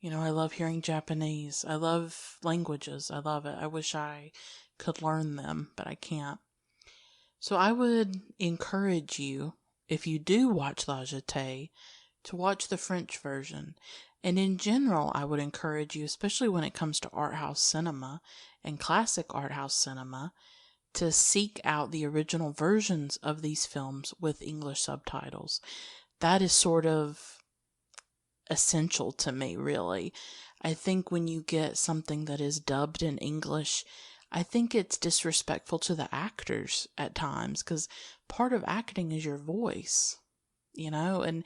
S1: I love hearing Japanese. I love languages. I love it. I wish I could learn them, but I can't. So I would encourage you, if you do watch La Jetée, to watch the French version. And in general, I would encourage you, especially when it comes to art house cinema and classic art house cinema, to seek out the original versions of these films with English subtitles. That is sort of essential to me, really. I think when you get something that is dubbed in English, I think it's disrespectful to the actors at times, because part of acting is your voice, and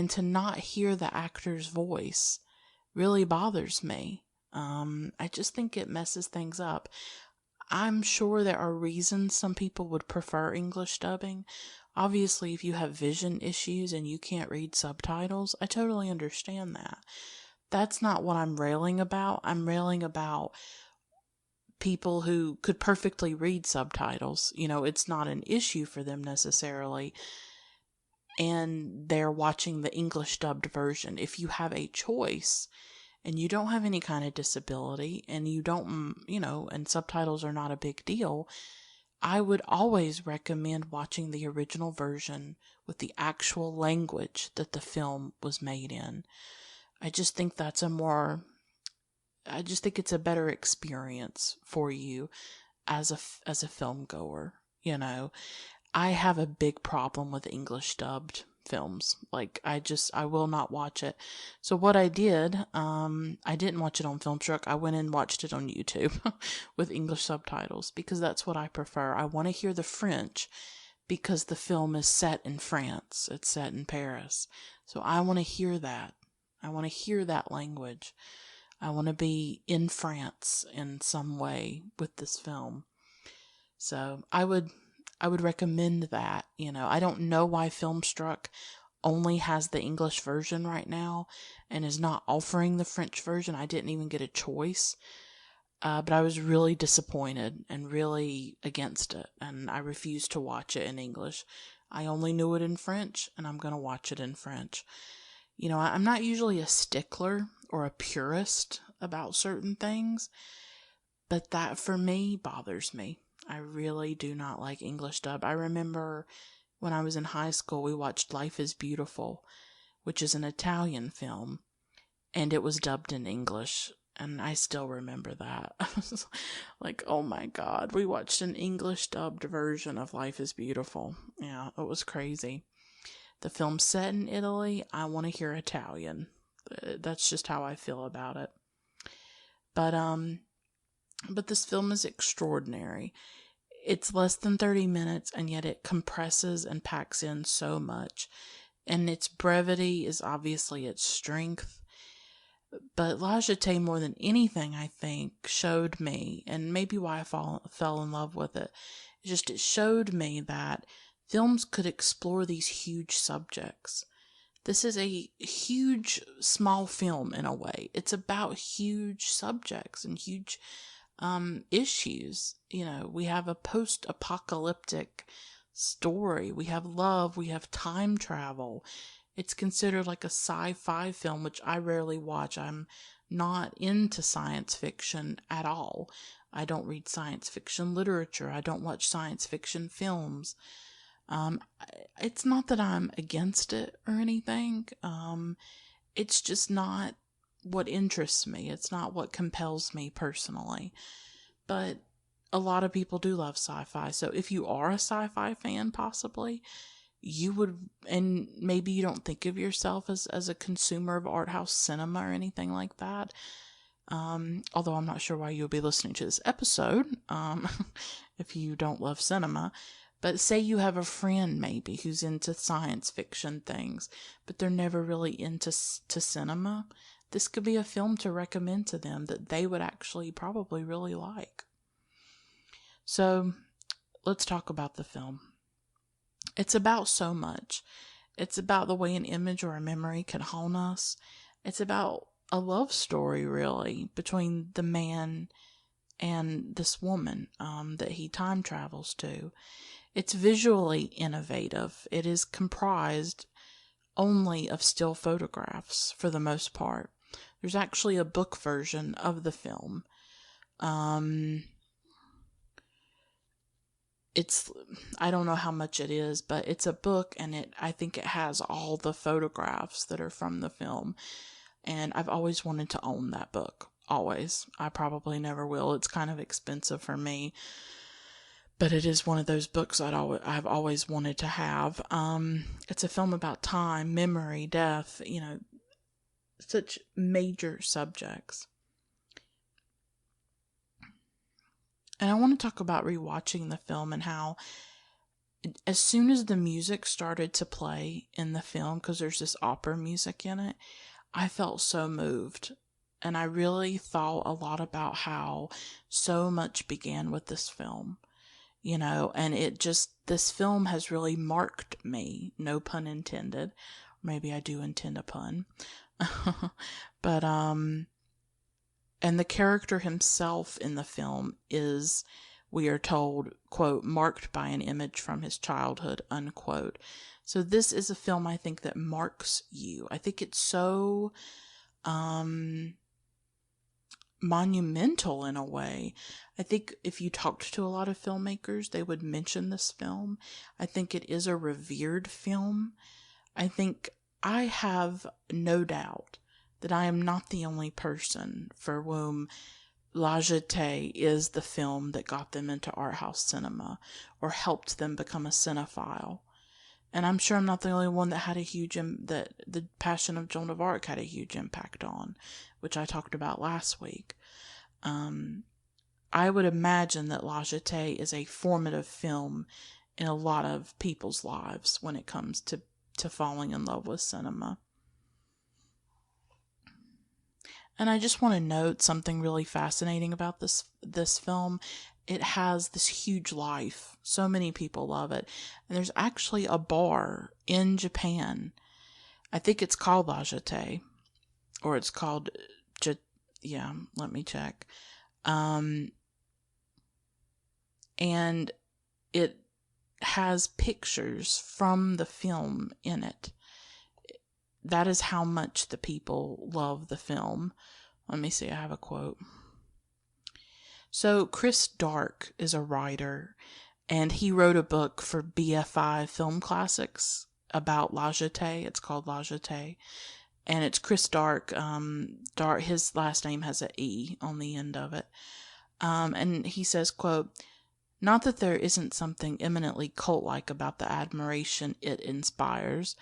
S1: to not hear the actor's voice really bothers me. I just think it messes things up. I'm sure there are reasons some people would prefer English dubbing. Obviously, if you have vision issues and you can't read subtitles, I totally understand that. That's not what I'm railing about. I'm railing about people who could perfectly read subtitles. It's not an issue for them necessarily, and they're watching the English dubbed version. If you have a choice and you don't have any kind of disability and you don't, and subtitles are not a big deal, I would always recommend watching the original version with the actual language that the film was made in. I just think it's a better experience for you as a film goer. I have a big problem with English dubbed films. Like, I will not watch it. So what I did, I didn't watch it on Filmstruck. I went and watched it on YouTube with English subtitles, because that's what I prefer. I want to hear the French because the film is set in France. It's set in Paris. So I want to hear that. I want to hear that language. I want to be in France in some way with this film. So I would recommend that. I don't know why Filmstruck only has the English version right now and is not offering the French version. I didn't even get a choice. But I was really disappointed and really against it, and I refused to watch it in English. I only knew it in French, and I'm going to watch it in French. I'm not usually a stickler or a purist about certain things, but that for me bothers me. I really do not like English dub. I remember when I was in high school, we watched Life is Beautiful, which is an Italian film, and it was dubbed in English, and I still remember that. I was like, oh my God, we watched an English dubbed version of Life is Beautiful. Yeah, it was crazy. The film's set in Italy. I want to hear Italian. That's just how I feel about it. But this film is extraordinary. It's less than 30 minutes, and yet it compresses and packs in so much. And its brevity is obviously its strength. But La Jetée, more than anything, I think, showed me, and maybe why I fell in love with it, it showed me that films could explore these huge subjects. This is a huge, small film in a way. It's about huge subjects and huge issues. We have a post-apocalyptic story. We have love. We have time travel. It's considered like a sci-fi film, which I rarely watch. I'm not into science fiction at all. I don't read science fiction literature. I don't watch science fiction films. It's not that I'm against it or anything. It's just not what interests me. It's not what compels me personally. But a lot of people do love sci-fi. So if you are a sci-fi fan, possibly, you would, and maybe you don't think of yourself as a consumer of art house cinema or anything like that. Although I'm not sure why you'll be listening to this episode, if you don't love cinema. But say you have a friend maybe who's into science fiction things, but they're never really into cinema. This could be a film to recommend to them that they would actually probably really like. So let's talk about the film. It's about so much. It's about the way an image or a memory can haunt us. It's about a love story, really, between the man and this woman that he time travels to. It's visually innovative. It is comprised only of still photographs for the most part. There's actually a book version of the film. It's, I don't know how much it is, but it's a book, and I think it has all the photographs that are from the film. And I've always wanted to own that book. Always. I probably never will. It's kind of expensive for me, but it is one of those books I've always wanted to have. It's a film about time, memory, death, such major subjects. And I want to talk about rewatching the film and how, as soon as the music started to play in the film, because there's this opera music in it, I felt so moved. And I really thought a lot about how so much began with this film, and this film has really marked me. No pun intended. Maybe I do intend a pun. But, and the character himself in the film is, we are told, quote, marked by an image from his childhood, unquote. So this is a film, I think, that marks you. I think it's so monumental in a way. I think if you talked to a lot of filmmakers, they would mention this film. I think it is a revered film. I think I have no doubt that I am not the only person for whom La Jetée is the film that got them into art house cinema or helped them become a cinephile. And I'm sure I'm not the only one that had that the Passion of Joan of Arc had a huge impact on, which I talked about last week. I would imagine that La Jetée is a formative film in a lot of people's lives when it comes to falling in love with cinema. And I just want to note something really fascinating about this film. It has this huge life. So many people love it. And there's actually a bar in Japan. I think it's called La Jetée. Or it's called... yeah, let me check. And it has pictures from the film in it. That is how much the people love the film. Let me see, I have a quote. So Chris Dark is a writer, and he wrote a book for BFI Film Classics about La Jetée. It's called La Jetée. And it's Chris Dark. His last name has an E on the end of it. And he says, quote, "Not that there isn't something eminently cult-like about the admiration it inspires,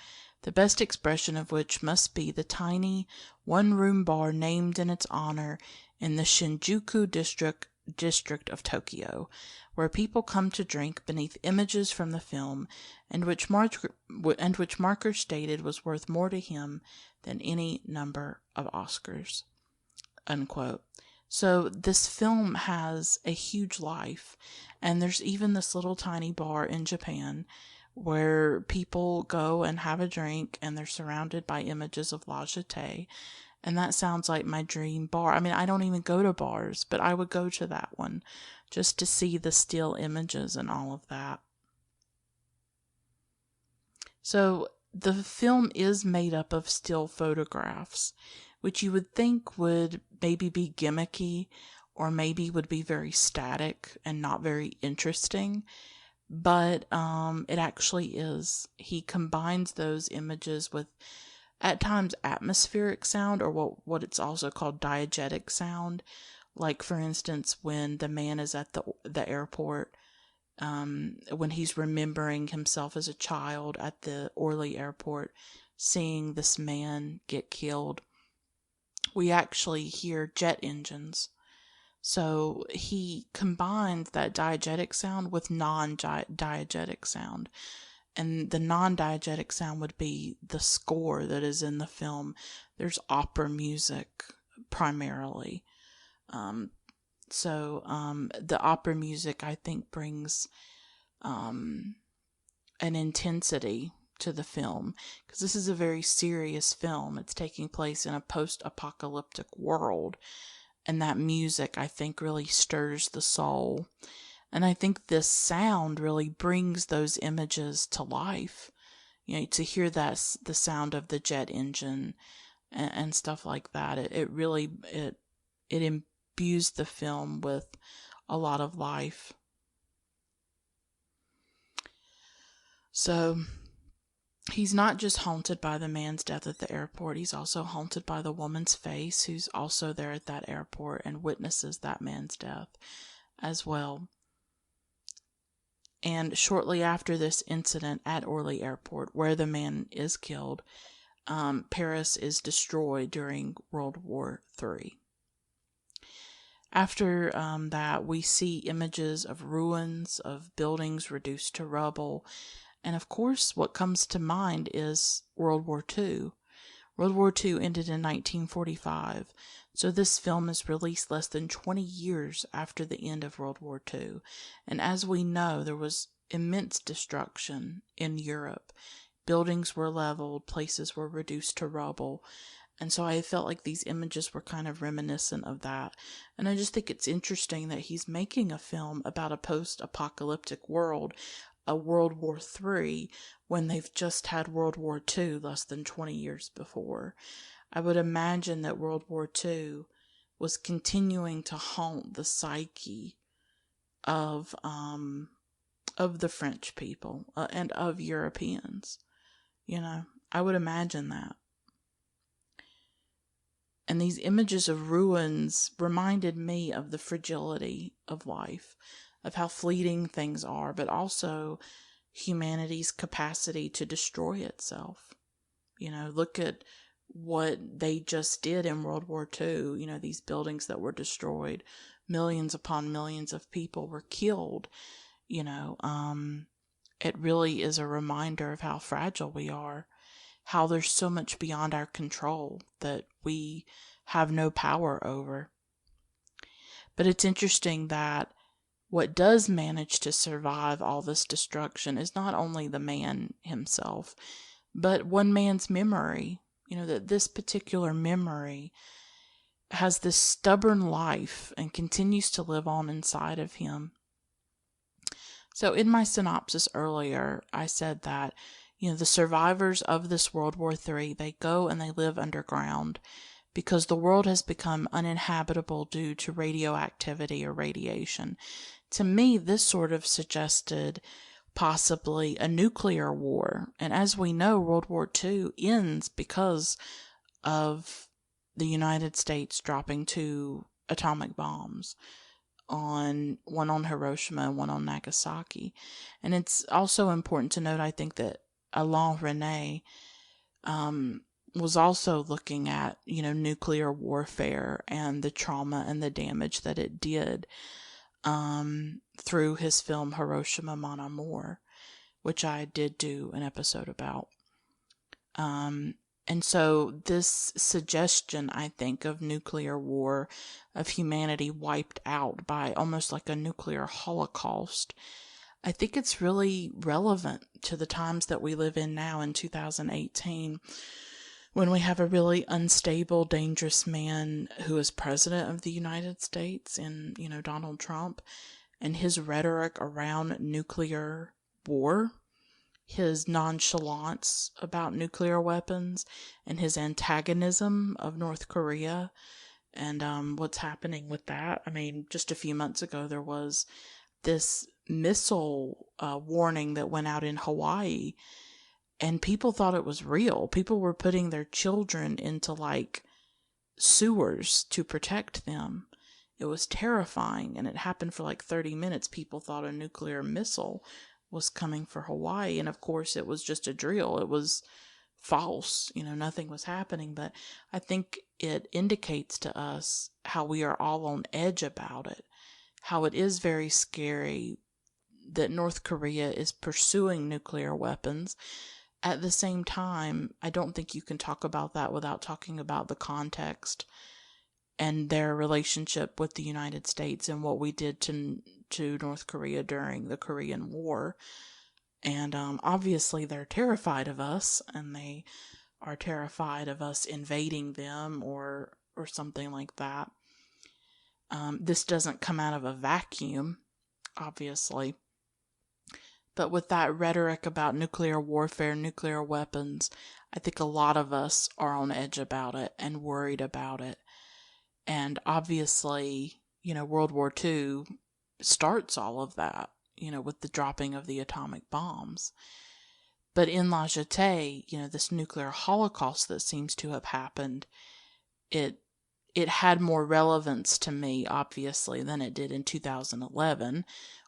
S1: the best expression of which must be the tiny, one-room bar named in its honor in the Shinjuku district of Tokyo, where people come to drink beneath images from the film, and which Marker stated was worth more to him than any number of Oscars." Unquote. So this film has a huge life, and there's even this little tiny bar in Japan where people go and have a drink, and they're surrounded by images of La Jetée. And that sounds like my dream bar. I mean, I don't even go to bars, but I would go to that one just to see the still images and all of that. So the film is made up of still photographs, which you would think would maybe be gimmicky or maybe would be very static and not very interesting. But it actually is. He combines those images with, at times, atmospheric sound, or what it's also called diegetic sound. Like, for instance, when the man is at the airport, when he's remembering himself as a child at the Orly airport, seeing this man get killed, we actually hear jet engines. So he combines that diegetic sound with non-diegetic sound. And the non-diegetic sound would be the score that is in the film. There's opera music primarily. So the opera music, I think, brings an intensity to the film, because this is a very serious film. It's taking place in a post-apocalyptic world. And that music, I think, really stirs the soul. And I think this sound really brings those images to life. to hear the sound of the jet engine and stuff like that. It really imbues the film with a lot of life. So he's not just haunted by the man's death at the airport, he's also haunted by the woman's face, who's also there at that airport and witnesses that man's death as well. And shortly after this incident at Orly Airport, where the man is killed, Paris is destroyed during World War III. After that, we see images of ruins, of buildings reduced to rubble, and of course, what comes to mind is World War II. World War II ended in 1945, so this film is released less than 20 years after the end of World War II. And as we know, there was immense destruction in Europe. Buildings were leveled, places were reduced to rubble. And so I felt like these images were kind of reminiscent of that. And I just think it's interesting that he's making a film about a post-apocalyptic world, a World War III, when they've just had World War II less than 20 years before. I would imagine that World War II was continuing to haunt the psyche of the French people and of Europeans. I would imagine that. And these images of ruins reminded me of the fragility of life, of how fleeting things are, but also humanity's capacity to destroy itself. Look at what they just did in World War II. These buildings that were destroyed, millions upon millions of people were killed. It really is a reminder of how fragile we are, how there's so much beyond our control that we have no power over. But it's interesting that what does manage to survive all this destruction is not only the man himself, but one man's memory. That this particular memory has this stubborn life and continues to live on inside of him. So in my synopsis earlier, I said that the survivors of this World War III, they go and they live underground because the world has become uninhabitable due to radioactivity or radiation. To me, this sort of suggested possibly a nuclear war. And as we know, World War II ends because of the United States dropping 2 atomic bombs, one on Hiroshima and one on Nagasaki. And it's also important to note, I think, that Alain Resnais was also looking at, nuclear warfare and the trauma and the damage that it did through his film Hiroshima Mon Amour, which I did do an episode about. And so this suggestion, I think, of nuclear war, of humanity wiped out by almost like a nuclear holocaust, I think it's really relevant to the times that we live in now in 2018, when we have a really unstable, dangerous man who is president of the United States and, Donald Trump, and his rhetoric around nuclear war, his nonchalance about nuclear weapons, and his antagonism of North Korea and what's happening with that. I mean, just a few months ago, there was this missile warning that went out in Hawaii, and people thought it was real. People were putting their children into sewers to protect them. It was terrifying, and it happened for 30 minutes. People thought a nuclear missile was coming for Hawaii, and of course it was just a drill. It was false. Nothing was happening, but I think it indicates to us how we are all on edge about it, how it is very scary that North Korea is pursuing nuclear weapons. At the same time, I don't think you can talk about that without talking about the context and their relationship with the United States and what we did to North Korea during the Korean War. And obviously they're terrified of us, and they are terrified of us invading them or something like that. This doesn't come out of a vacuum, obviously. But with that rhetoric about nuclear warfare, nuclear weapons, I think a lot of us are on edge about it and worried about it. And obviously, World War II starts all of that, with the dropping of the atomic bombs. But in La Jetée, this nuclear holocaust that seems to have happened, it had more relevance to me, obviously, than it did in 2011,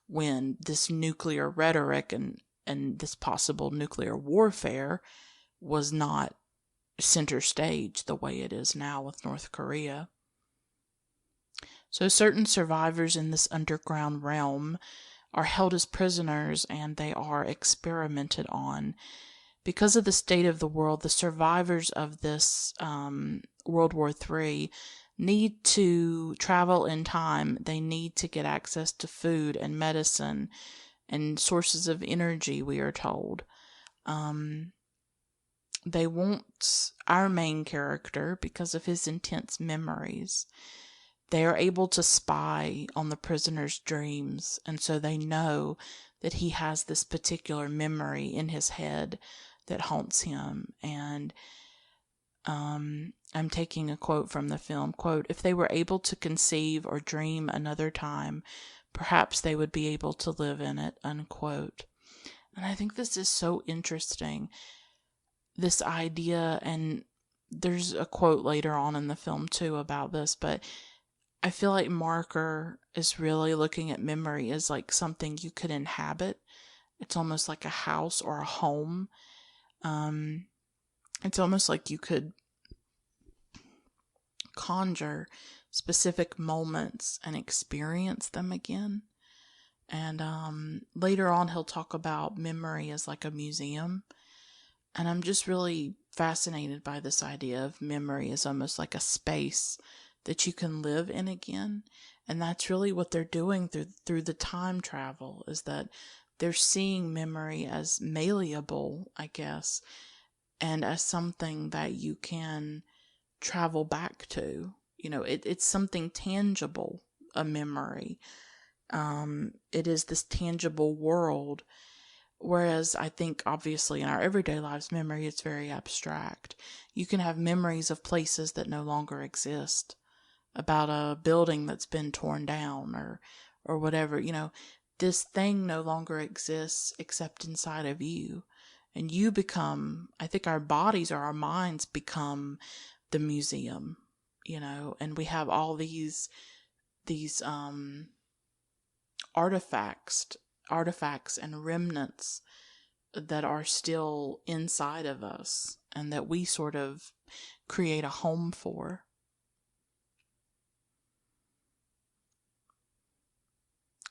S1: when this nuclear rhetoric and this possible nuclear warfare was not center stage the way it is now with North Korea. So certain survivors in this underground realm are held as prisoners and they are experimented on. Because of the state of the world, the survivors of this World War III need to travel in time. They need to get access to food and medicine and sources of energy, we are told. They want our main character, because of his intense memories, they are able to spy on the prisoner's dreams, and so they know that he has this particular memory in his head that haunts him. And I'm taking a quote from the film, quote, "If they were able to conceive or dream another time, perhaps they would be able to live in it," unquote. And I think this is so interesting, this idea, and there's a quote later on in the film too about this, but I feel like Marker is really looking at memory as like something you could inhabit. It's almost like a house or a home. It's almost like you could conjure specific moments and experience them again. And later on, he'll talk about memory as like a museum. And I'm just really fascinated by this idea of memory as almost like a space that you can live in again. And that's really what they're doing through the time travel, is that they're seeing memory as malleable, I guess, and as something that you can travel back to. It's something tangible, a memory. It is this tangible world. Whereas I think, obviously, in our everyday lives, memory is very abstract. You can have memories of places that no longer exist, about a building that's been torn down or whatever. This thing no longer exists except inside of you. And you become, I think our bodies or our minds become the museum, and we have all these artifacts and remnants that are still inside of us and that we sort of create a home for.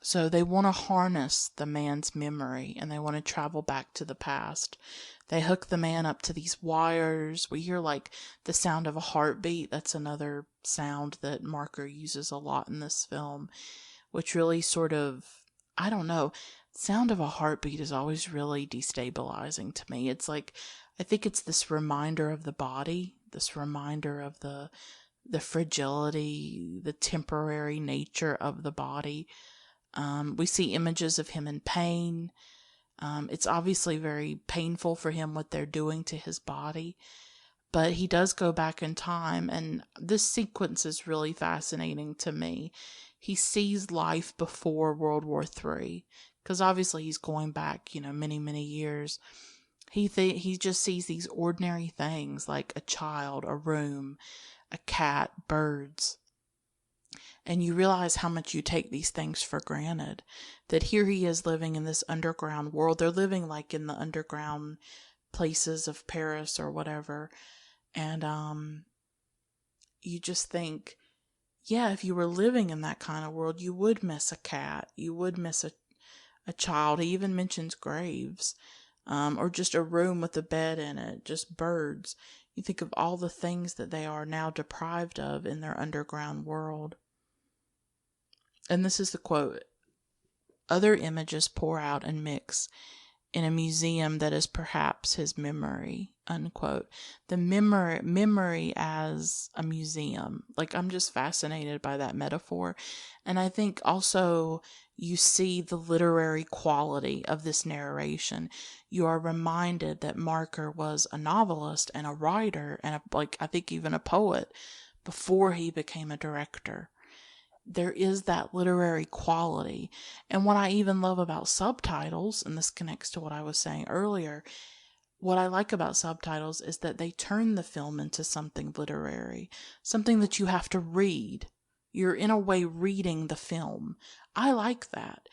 S1: So they want to harness the man's memory and they want to travel back to the past. They hook the man up to these wires. We hear like the sound of a heartbeat. That's another sound that Marker uses a lot in this film, which really sort of, I don't know, sound of a heartbeat is always really destabilizing to me. It's like, I think it's this reminder of the body, this reminder of the fragility, the temporary nature of the body. We see images of him in pain. It's obviously very painful for him what they're doing to his body, but he does go back in time, and this sequence is really fascinating to me. He sees life before World War III, because obviously he's going back, many, many years. He just sees these ordinary things like a child, a room, a cat, birds. And you realize how much you take these things for granted. That here he is living in this underground world. They're living like in the underground places of Paris or whatever. And you just think, yeah, if you were living in that kind of world, you would miss a cat. You would miss a child. He even mentions graves. Or just a room with a bed in it. Just birds. You think of all the things that they are now deprived of in their underground world. And this is the quote: "Other images pour out and mix in a museum that is perhaps his memory, unquote. The memory as a museum. Like, I'm just fascinated by that metaphor. And I think also you see the literary quality of this narration. You are reminded that Marker was a novelist and a writer and I think even a poet before he became a director. There is that literary quality. And what I even love about subtitles, and this connects to what I was saying earlier, what I like about subtitles is that they turn the film into something literary, something that you have to read. You're in a way reading the film. I like that.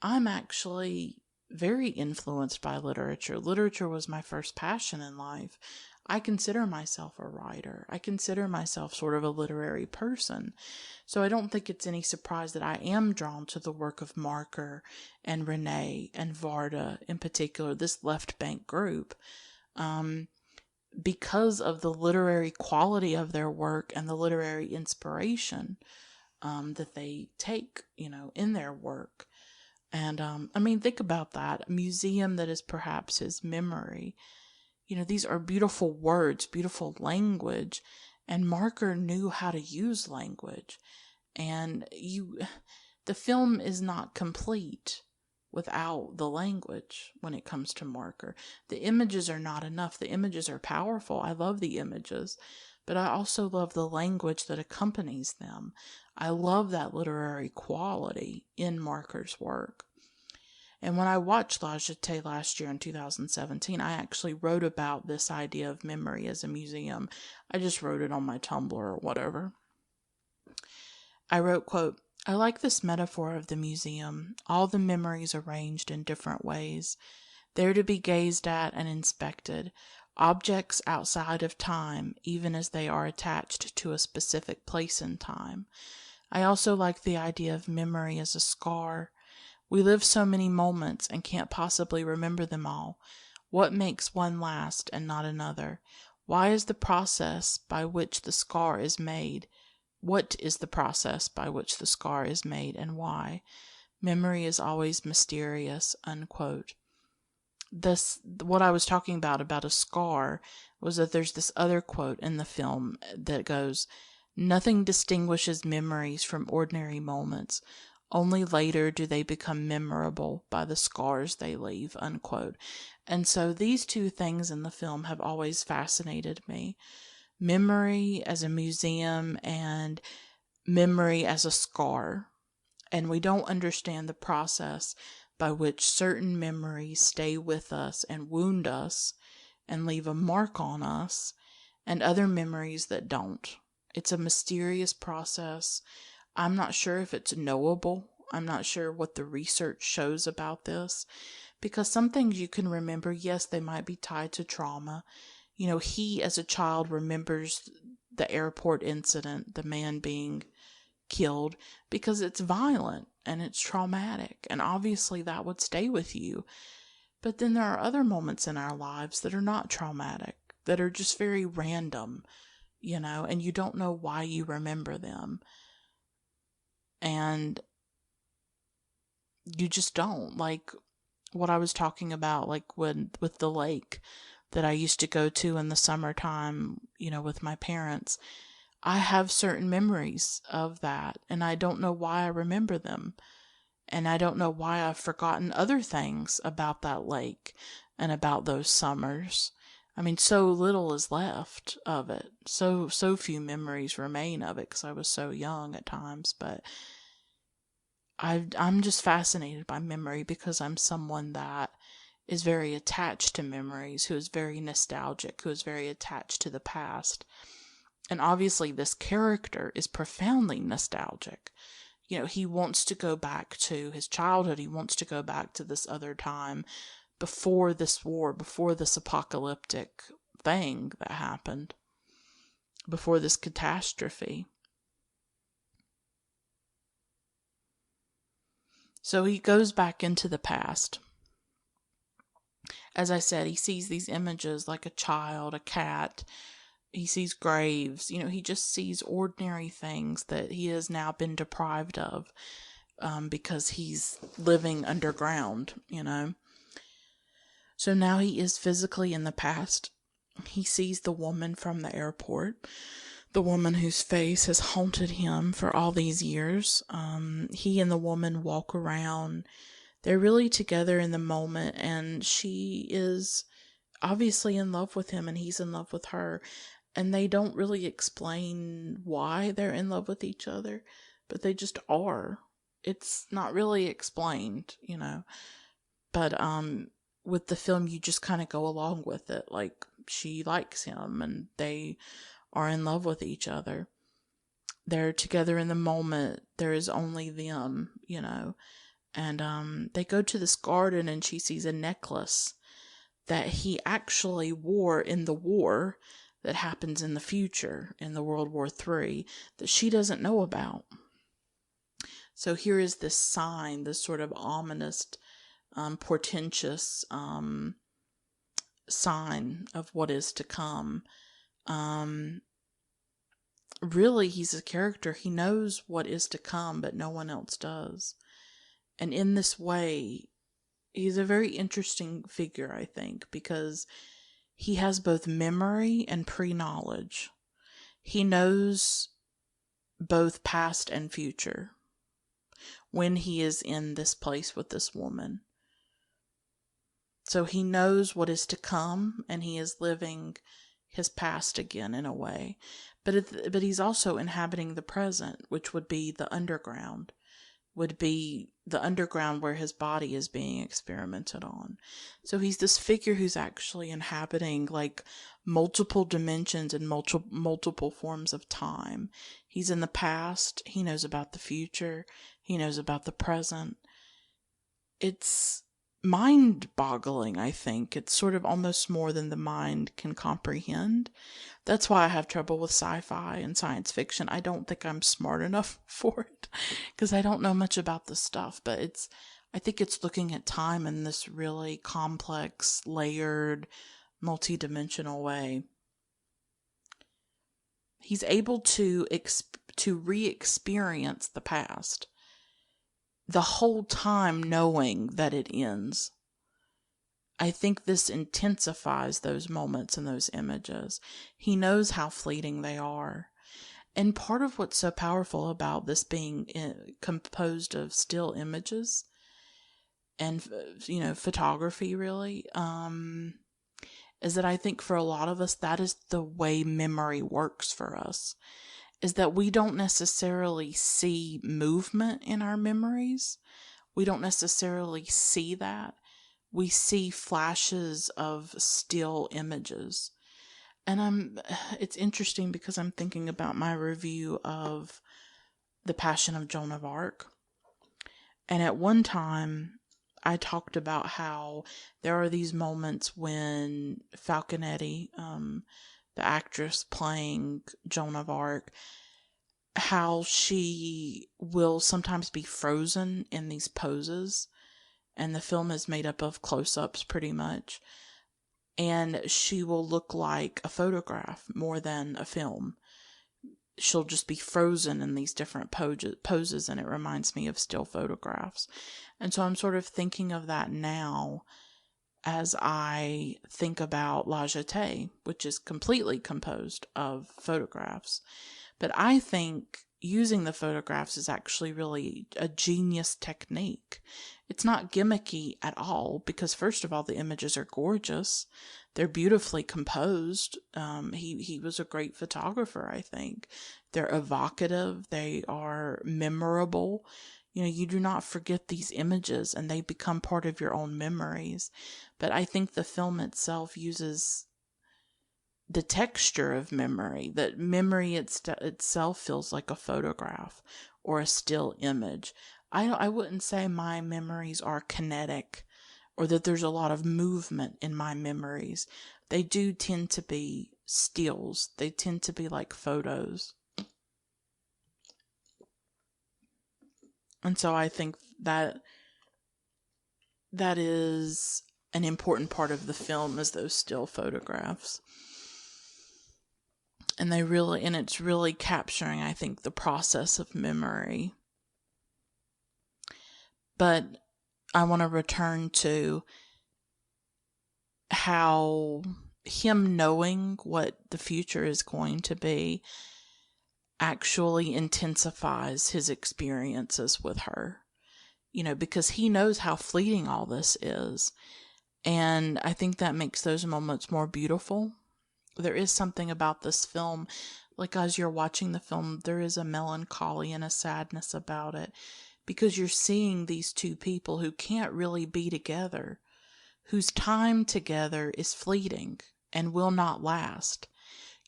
S1: I'm actually very influenced by literature. Literature was my first passion in life. I consider myself a writer. I consider myself sort of a literary person. So I don't think it's any surprise that I am drawn to the work of Marker and Renee and Varda in particular, this left bank group, because of the literary quality of their work and the literary inspiration that they take, in their work. And think about that. A museum that is perhaps his memory. These are beautiful words, beautiful language, and Marker knew how to use language. And the film is not complete without the language when it comes to Marker. The images are not enough. The images are powerful. I love the images, but I also love the language that accompanies them. I love that literary quality in Marker's work. And when I watched La Jetée last year in 2017, I actually wrote about this idea of memory as a museum. I just wrote it on my Tumblr or whatever. I wrote, quote, "I like this metaphor of the museum, all the memories arranged in different ways, there to be gazed at and inspected, objects outside of time, even as they are attached to a specific place in time. I also like the idea of memory as a scar. We live so many moments and can't possibly remember them all. What makes one last and not another? Why is the process by which the scar is made? What is the process by which the scar is made, and why? Memory is always mysterious," unquote. What I was talking about a scar, was that there's this other quote in the film that goes, "Nothing distinguishes memories from ordinary moments. Only later do they become memorable by the scars they leave," unquote. And so these two things in the film have always fascinated me. Memory as a museum and memory as a scar. And we don't understand the process by which certain memories stay with us and wound us and leave a mark on us, and other memories that don't. It's a mysterious process. I'm not sure if it's knowable. I'm not sure what the research shows about this, because some things you can remember, yes, they might be tied to trauma. He as a child remembers the airport incident, the man being killed, because it's violent and it's traumatic, and obviously that would stay with you. But then there are other moments in our lives that are not traumatic, that are just very random, and you don't know why you remember them. And you just don't. Like what I was talking about, like with the lake that I used to go to in the summertime, with my parents. I have certain memories of that, and I don't know why I remember them. And I don't know why I've forgotten other things about that lake and about those summers. So little is left of it. So few memories remain of it because I was so young at times. But I'm just fascinated by memory because I'm someone that is very attached to memories, who is very nostalgic, who is very attached to the past. And obviously this character is profoundly nostalgic. He wants to go back to his childhood. He wants to go back to this other time before this war, before this apocalyptic thing that happened, before this catastrophe. So he goes back into the past. As I said, he sees these images like a child, a cat. He sees graves. He just sees ordinary things that he has now been deprived of because he's living underground, So now he is physically in the past. He sees the woman from the airport, the woman whose face has haunted him for all these years. He and the woman walk around. They're really together in the moment, and she is obviously in love with him and he's in love with her. And they don't really explain why they're in love with each other, but they just are. It's not really explained, But with the film, you just kind of go along with it. Like, she likes him and they are in love with each other. They're together in the moment. There is only them, And they go to this garden and she sees a necklace that he actually wore in the war that happens in the future, in the World War III, that she doesn't know about. So here is this sign, this sort of ominous, portentous sign of what is to come. Really, he's a character. He knows what is to come, but no one else does. And in this way, he's a very interesting figure, I think, because he has both memory and pre-knowledge. He knows both past and future when he is in this place with this woman. So he knows what is to come, and he is living his past again in a way. But he's also inhabiting the present, which would be the underground. Would be the underground where his body is being experimented on. So he's this figure who's actually inhabiting like multiple dimensions and multiple forms of time. He's in the past. He knows about the future. He knows about the present. It's mind-boggling, I think. It's sort of almost more than the mind can comprehend. That's why I have trouble with sci-fi and science fiction. I don't think I'm smart enough for it because I don't know much about this stuff, but I think it's looking at time in this really complex, layered, multi-dimensional way. He's able to re-experience the past the whole time knowing that it ends. I think this intensifies those moments and those images. He knows how fleeting they are. And part of what's so powerful about this being composed of still images and, photography really, is that I think for a lot of us, that is the way memory works for us. Is that we don't necessarily see movement in our memories. We don't necessarily see that. We see flashes of still images. And it's interesting because I'm thinking about my review of The Passion of Joan of Arc. And at one time, I talked about how there are these moments when Falconetti, the actress playing Joan of Arc, how she will sometimes be frozen in these poses, and the film is made up of close-ups pretty much, and she will look like a photograph more than a film. She'll just be frozen in these different poses, and it reminds me of still photographs. And so I'm sort of thinking of that now as I think about La Jetée, which is completely composed of photographs. But I think using the photographs is actually really a genius technique. It's not gimmicky at all because, first of all, the images are gorgeous. They're beautifully composed. He was a great photographer, I think. They're evocative. They are memorable. You do not forget these images and they become part of your own memories. But I think the film itself uses the texture of memory, that memory itself feels like a photograph or a still image. I wouldn't say my memories are kinetic or that there's a lot of movement in my memories. They do tend to be stills. They tend to be like photos. And so I think that is an important part of the film, is those still photographs. And it's really capturing, I think, the process of memory. But I want to return to how him knowing what the future is going to be actually intensifies his experiences with her, because he knows how fleeting all this is. And I think that makes those moments more beautiful. There is something about this film, like as you're watching the film, there is a melancholy and a sadness about it, because you're seeing these two people who can't really be together, whose time together is fleeting and will not last.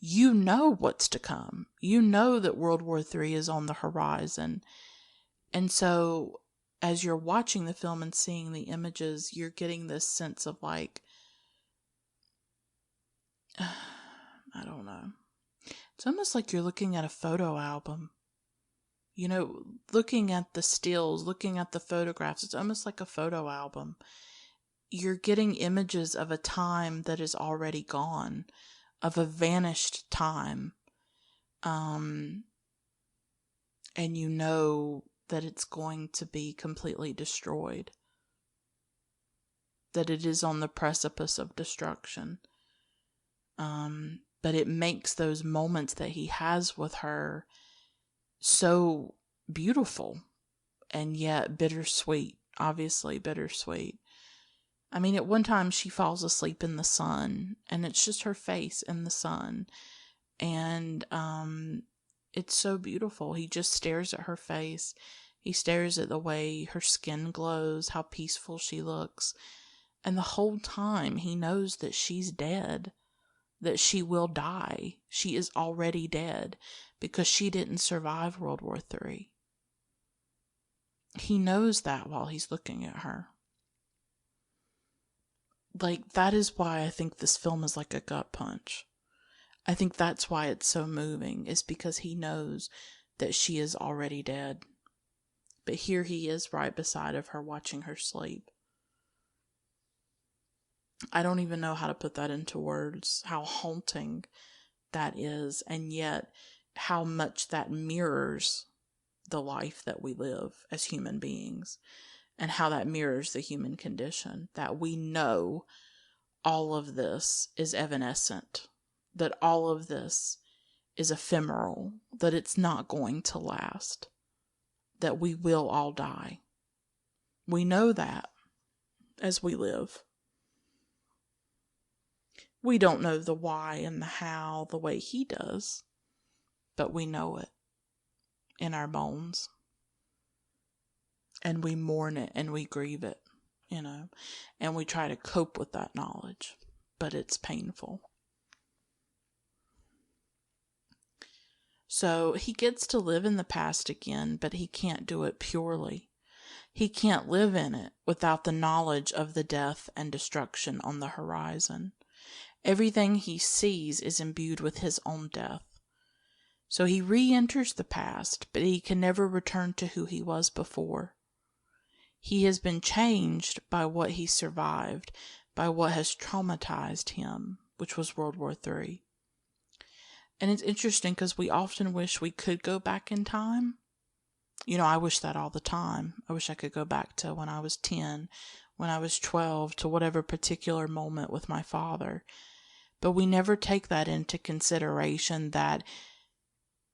S1: You know what's to come. You know that World War III is on the horizon. And so as you're watching the film and seeing the images, you're getting this sense of like, I don't know. It's almost like you're looking at a photo album. Looking at the stills, looking at the photographs, it's almost like a photo album. You're getting images of a time that is already gone, of a vanished time. And you know that it's going to be completely destroyed. That it is on the precipice of destruction. But it makes those moments that he has with her so beautiful and yet bittersweet. Obviously bittersweet. I mean, at one time she falls asleep in the sun, and it's just her face in the sun. And it's so beautiful. He just stares at her face. He stares at the way her skin glows, how peaceful she looks. And the whole time he knows that she's dead, that she will die. She is already dead because she didn't survive World War III. He knows that while he's looking at her. Like, that is why I think this film is like a gut punch. I think that's why it's so moving, is because he knows that she is already dead. But here he is right beside of her, watching her sleep. I don't even know how to put that into words, how haunting that is, and yet how much that mirrors the life that we live as human beings, and how that mirrors the human condition, that we know all of this is evanescent, that all of this is ephemeral, that it's not going to last, that we will all die. We know that as we live. We don't know the why and the how the way he does, but we know it in our bones. And we mourn it and we grieve it, and we try to cope with that knowledge, but it's painful. So he gets to live in the past again, but he can't do it purely. He can't live in it without the knowledge of the death and destruction on the horizon. Everything he sees is imbued with his own death. So he re-enters the past, but he can never return to who he was before. He has been changed by what he survived, by what has traumatized him, which was World War III. And it's interesting because we often wish we could go back in time. I wish that all the time. I wish I could go back to when I was 10, when I was 12, to whatever particular moment with my father. But we never take that into consideration, that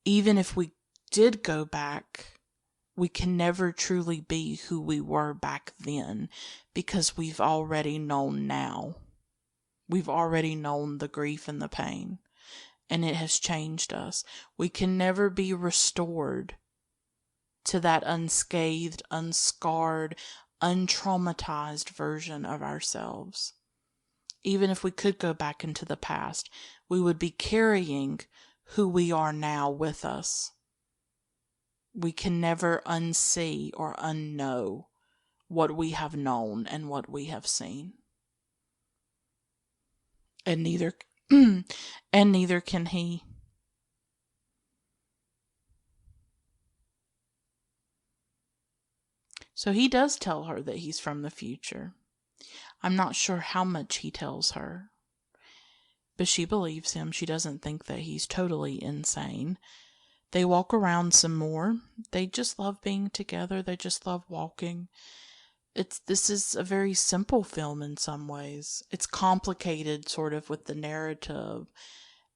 S1: even if we did go back, we can never truly be who we were back then, because we've already known now. We've already known the grief and the pain, and it has changed us. We can never be restored to that unscathed, unscarred, untraumatized version of ourselves. Even if we could go back into the past, we would be carrying who we are now with us. We can never unsee or unknow what we have known and what we have seen. And neither can he. So he does tell her that he's from the future. I'm not sure how much he tells her, but she believes him. She doesn't think that he's totally insane. They walk around some more. They just love being together. They just love walking. this is a very simple film in some ways. It's complicated sort of with the narrative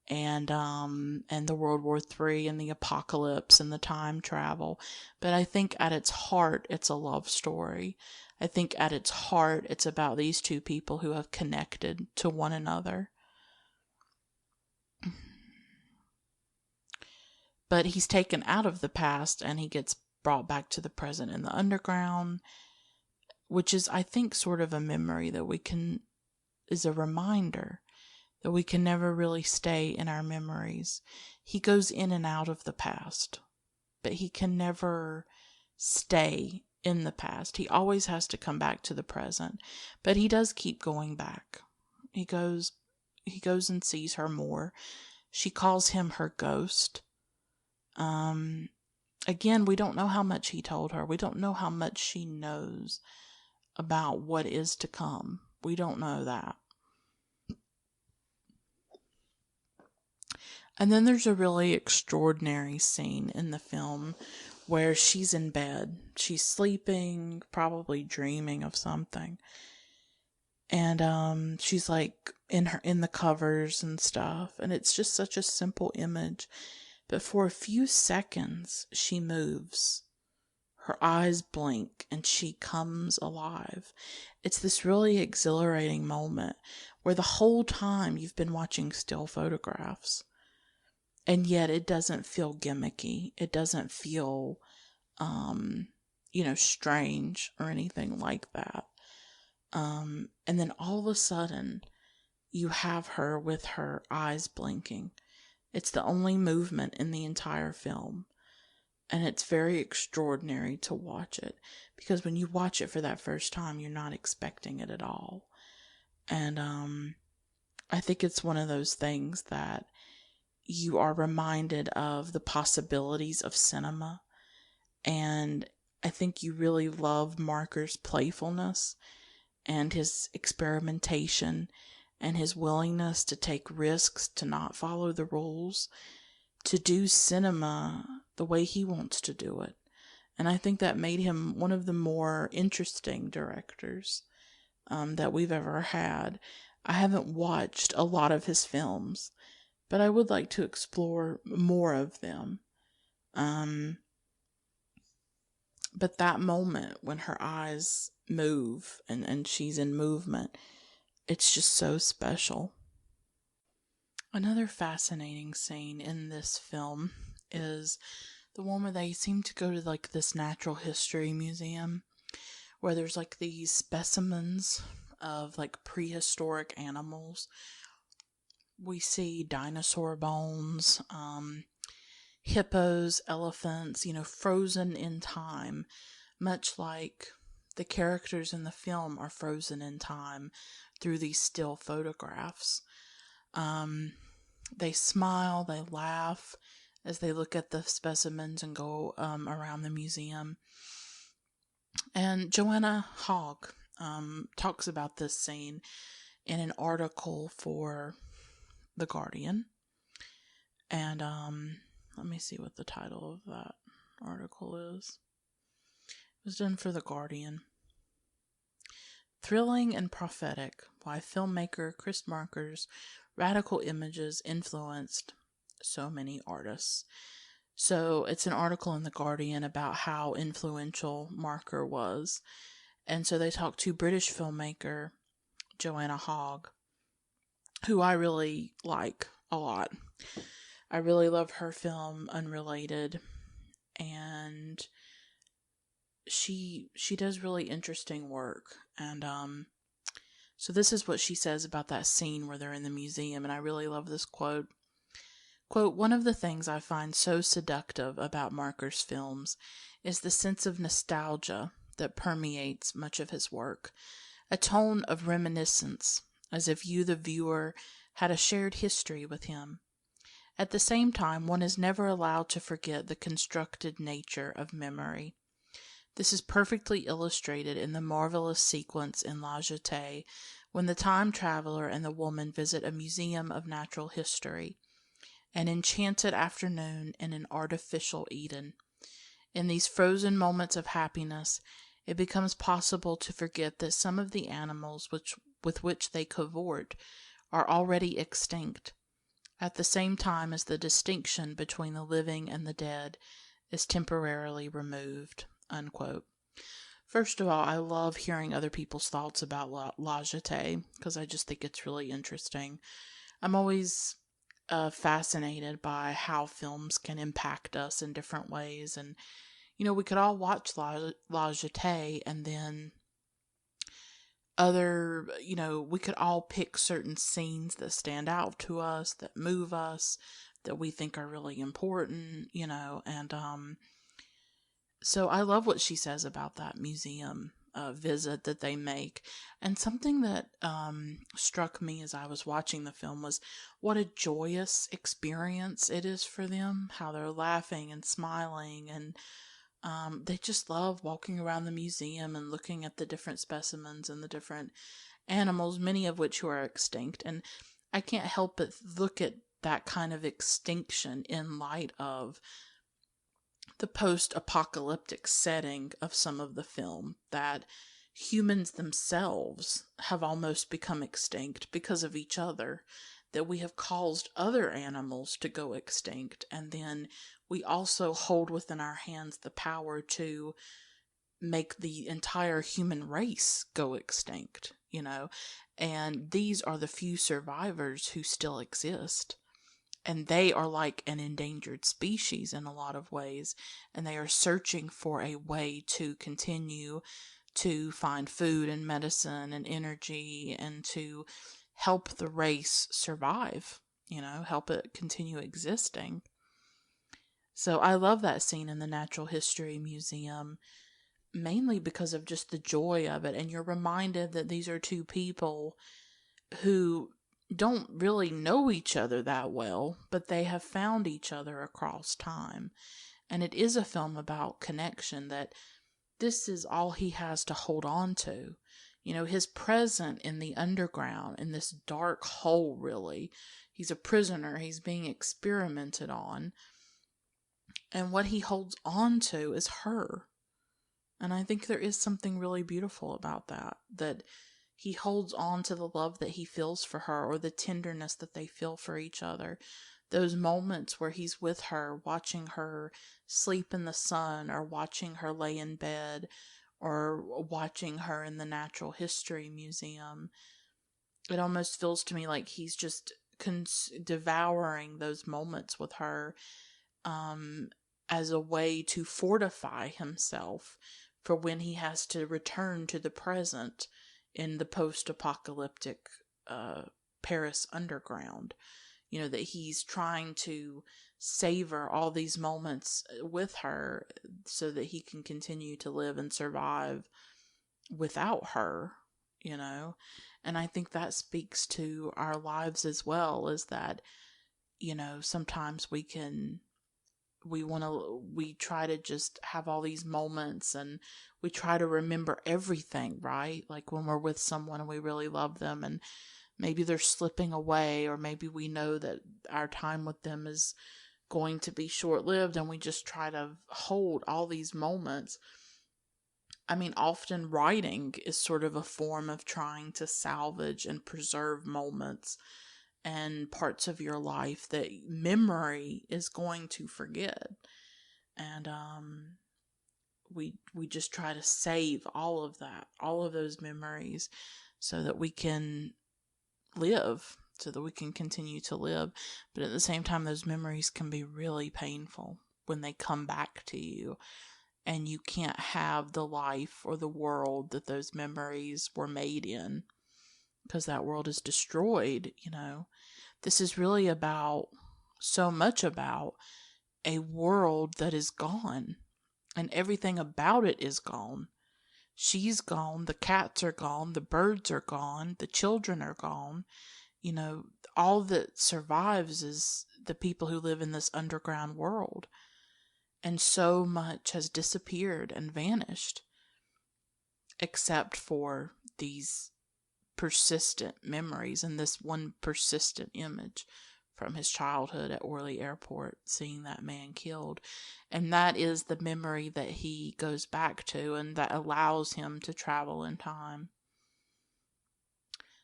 S1: and the World War III and the apocalypse and the time travel. But I think at its heart it's a love story. I think at its heart it's about these two people who have connected to one another. But he's taken out of the past and he gets brought back to the present in the underground, which is, I think, sort of a memory that is a reminder that we can never really stay in our memories. He goes in and out of the past, but he can never stay in the past. He always has to come back to the present, but he does keep going back. He goes and sees her more. She calls him her ghost. Again, we don't know how much he told her. We don't know how much she knows about what is to come. We don't know that. And then there's a really extraordinary scene in the film where she's in bed. She's sleeping, probably dreaming of something. And she's like in the covers and stuff. And it's just such a simple image. But for a few seconds, she moves. Her eyes blink and she comes alive. It's this really exhilarating moment where the whole time you've been watching still photographs. And yet it doesn't feel gimmicky. It doesn't feel, strange or anything like that. And then all of a sudden, you have her with her eyes blinking. It's the only movement in the entire film. And it's very extraordinary to watch it. Because when you watch it for that first time, you're not expecting it at all. And I think it's one of those things that you are reminded of the possibilities of cinema. And I think you really love Marker's playfulness and his experimentation and his willingness to take risks, to not follow the rules, to do cinema the way he wants to do it. And I think that made him one of the more interesting directors that we've ever had. I haven't watched a lot of his films, but I would like to explore more of them. But that moment when her eyes move and she's in movement, it's just so special. Another fascinating scene in this film is the one where they seem to go to like this natural history museum where there's like these specimens of like prehistoric animals. We see dinosaur bones, hippos, elephants, frozen in time, much like the characters in the film are frozen in time through these still photographs. They smile, they laugh as they look at the specimens and go around the museum. And Joanna Hogg talks about this scene in an article for The Guardian. And let me see what the title of that article is. It was done for The Guardian. Thrilling and prophetic, why filmmaker Chris Marker's radical images influenced so many artists. So it's an article in The Guardian about how influential Marker was. And so they talked to British filmmaker Joanna Hogg, who I really like a lot. I really love her film Unrelated, and she does really interesting work. And so this is what she says about that scene where they're in the museum, and I really love this quote. Quote, "One of the things I find so seductive about Marker's films is the sense of nostalgia that permeates much of his work, a tone of reminiscence, as if you, the viewer, had a shared history with him. At the same time, one is never allowed to forget the constructed nature of memory. This is perfectly illustrated in the marvelous sequence in La Jetée when the time traveler and the woman visit a museum of natural history, an enchanted afternoon in an artificial Eden. In these frozen moments of happiness, it becomes possible to forget that some of the animals with which they cavort are already extinct, at the same time as the distinction between the living and the dead is temporarily removed." Unquote. First of all, I love hearing other people's thoughts about La Jetée, because I just think it's really interesting. I'm always fascinated by how films can impact us in different ways. And, we could all watch La Jetée and then we could all pick certain scenes that stand out to us, that move us, that we think are really important, and so I love what she says about that museum visit that they make. And something that struck me as I was watching the film was what a joyous experience it is for them, how they're laughing and smiling, and they just love walking around the museum and looking at the different specimens and the different animals, many of which are extinct. And I can't help but look at that kind of extinction in light of the post-apocalyptic setting of some of the film, that humans themselves have almost become extinct because of each other, that we have caused other animals to go extinct, and then we also hold within our hands the power to make the entire human race go extinct, and these are the few survivors who still exist. And they are like an endangered species in a lot of ways, and they are searching for a way to continue to find food and medicine and energy and to help the race survive, help it continue existing. So I love that scene in the Natural History Museum, mainly because of just the joy of it. And you're reminded that these are two people who don't really know each other that well, but they have found each other across time. And it is a film about connection, that this is all he has to hold on to. His present in the underground, in this dark hole, really. He's a prisoner. He's being experimented on. And what he holds on to is her. And I think there is something really beautiful about that he holds on to the love that he feels for her, or the tenderness that they feel for each other. Those moments where he's with her, watching her sleep in the sun, or watching her lay in bed, or watching her in the Natural History Museum. It almost feels to me like he's just devouring those moments with her as a way to fortify himself for when he has to return to the present in the post-apocalyptic Paris underground. That he's trying to savor all these moments with her so that he can continue to live and survive without her, And I think that speaks to our lives as well, is that, sometimes we try to just have all these moments, and we try to remember everything, right? Like when we're with someone and we really love them, and maybe they're slipping away, or maybe we know that our time with them is going to be short-lived, and we just try to hold all these moments. I mean, often writing is sort of a form of trying to salvage and preserve moments and parts of your life that memory is going to forget. And we just try to save all of that, all of those memories, so that we can live, so that we can continue to live. But at the same time, those memories can be really painful when they come back to you, and you can't have the life or the world that those memories were made in, because that world is destroyed. This is really so much about a world that is gone, and everything about it is gone. She's gone, the cats are gone, the birds are gone, the children are gone. All that survives is the people who live in this underground world. And so much has disappeared and vanished, except for these persistent memories and this one persistent image from his childhood at Orly Airport, seeing that man killed. And that is the memory that he goes back to, and that allows him to travel in time.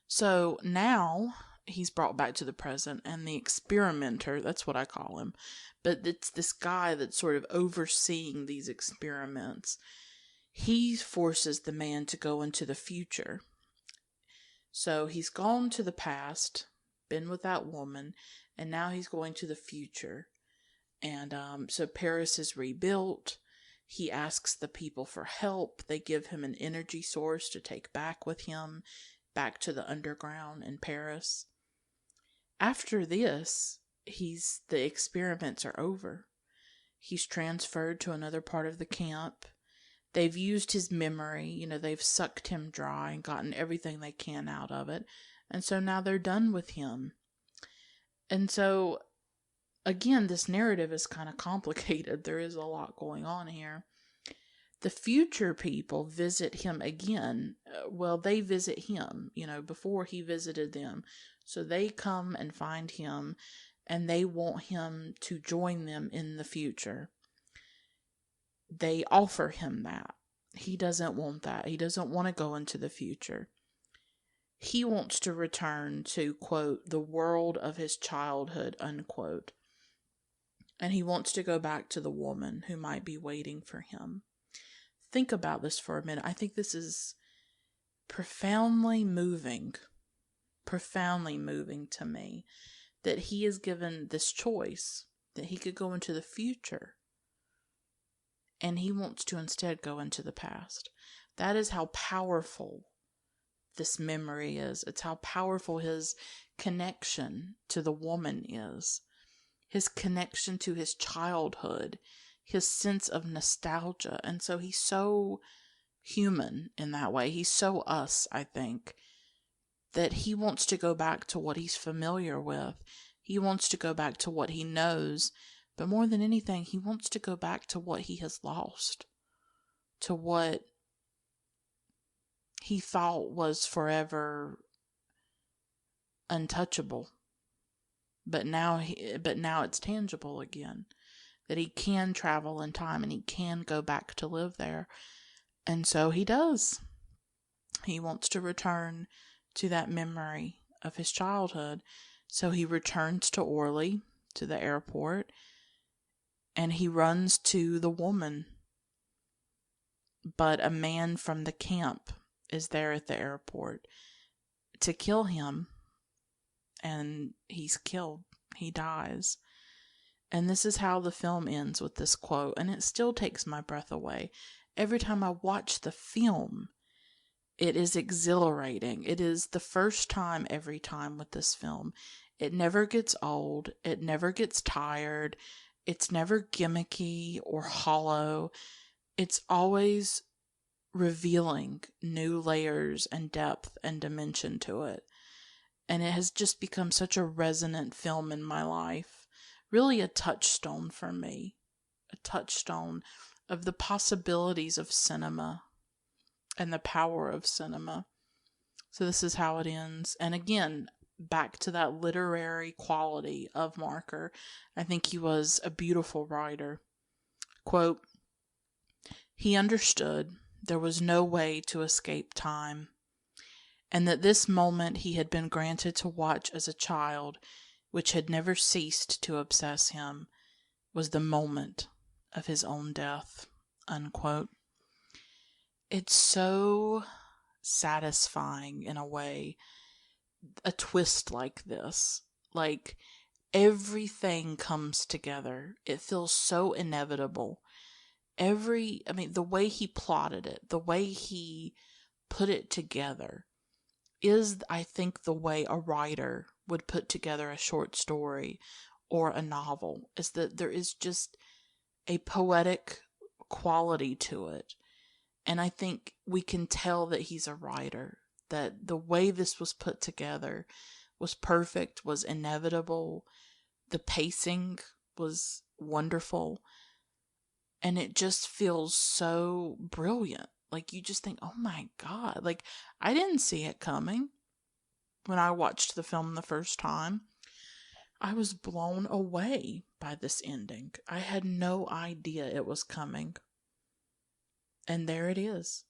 S1: So now he's brought back to the present, and the experimenter, that's what I call him, but it's this guy that's sort of overseeing these experiments. He forces the man to go into the future. So he's gone to the past, been with that woman, and now he's going to the future. And so Paris is rebuilt. He asks the people for help. They give him an energy source to take back with him, back to the underground in Paris. After this, the experiments are over. He's transferred to another part of the camp. They've used his memory, they've sucked him dry and gotten everything they can out of it. And so now they're done with him. And so, again, this narrative is kind of complicated. There is a lot going on here. The future people visit him again. Well, they visit him, before he visited them. So they come and find him, and they want him to join them in the future. They offer him that. He doesn't want that. He doesn't want to go into the future. He wants to return to, quote, the world of his childhood, unquote. And he wants to go back to the woman who might be waiting for him. Think about this for a minute. I think this is profoundly moving to me, that he is given this choice, that he could go into the future, and he wants to instead go into the past. That is how powerful this memory is. It's how powerful his connection to the woman is. His connection to his childhood, his sense of nostalgia. And so he's so human in that way. He's so us, I think, that he wants to go back to what he's familiar with. He wants to go back to what he knows. But more than anything, he wants to go back to what he has lost, to what he thought was forever untouchable. But now it's tangible again, that he can travel in time and he can go back to live there. And so he does. He wants to return to that memory of his childhood. So he returns to Orly, to the airport, and he runs to the woman. But a man from the camp is there at the airport to kill him. And he's killed. He dies. And this is how the film ends, with this quote. And it still takes my breath away. Every time I watch the film, it is exhilarating. It is the first time every time with this film. It never gets old. It never gets tired. It's never gimmicky or hollow. It's always revealing new layers and depth and dimension to it. And it has just become such a resonant film in my life. Really a touchstone for me. A touchstone of the possibilities of cinema and the power of cinema. So this is how it ends. And again, back to that literary quality of Marker. I think he was a beautiful writer. Quote, he understood there was no way to escape time, and that this moment he had been granted to watch as a child, which had never ceased to obsess him, was the moment of his own death, unquote. It's so satisfying in a way, a twist like this. Like, everything comes together. It feels so inevitable. The way he plotted it, the way he put it together, is, I think, the way a writer would put together a short story or a novel, is that there is just a poetic quality to it. And I think we can tell that he's a writer, that the way this was put together was perfect, was inevitable. The pacing was wonderful. And it just feels so brilliant. Like, you just think, oh my God. Like, I didn't see it coming when I watched the film the first time. I was blown away by this ending. I had no idea it was coming. And there it is.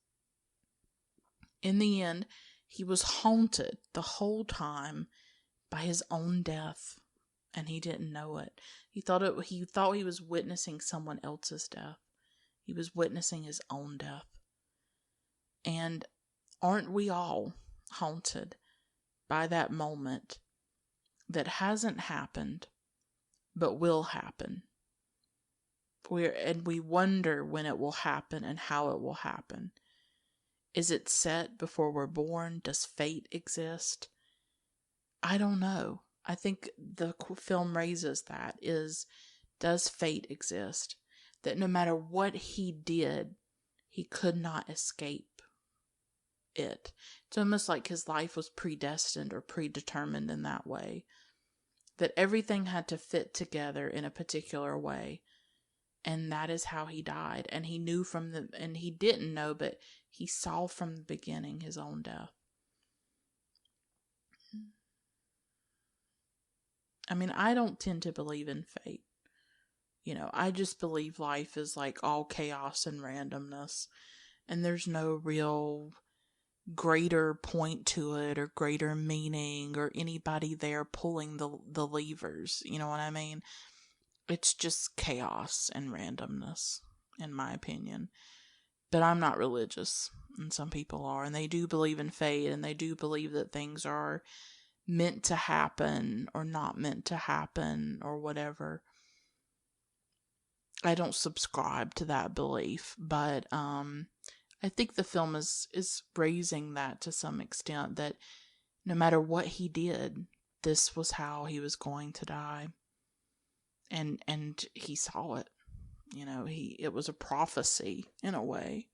S1: In the end, he was haunted the whole time by his own death, and he didn't know it. He thought he was witnessing someone else's death. He was witnessing his own death. And aren't we all haunted by that moment that hasn't happened but will happen? And we wonder when it will happen and how it will happen. Is it set before we're born? Does fate exist? I don't know. I think the film raises that is, does fate exist? That no matter what he did, he could not escape it. It's almost like his life was predestined or predetermined in that way. That everything had to fit together in a particular way. And that is how he died. And he knew and he didn't know, but he saw from the beginning his own death. I mean, I don't tend to believe in fate. I just believe life is like all chaos and randomness. And there's no real greater point to it or greater meaning or anybody there pulling the levers. You know what I mean? It's just chaos and randomness, in my opinion. But I'm not religious, and some people are, and they do believe in fate, and they do believe that things are meant to happen or not meant to happen or whatever. I don't subscribe to that belief, but I think the film is raising that to some extent, that no matter what he did, this was how he was going to die. And he saw it. It was a prophecy in a way.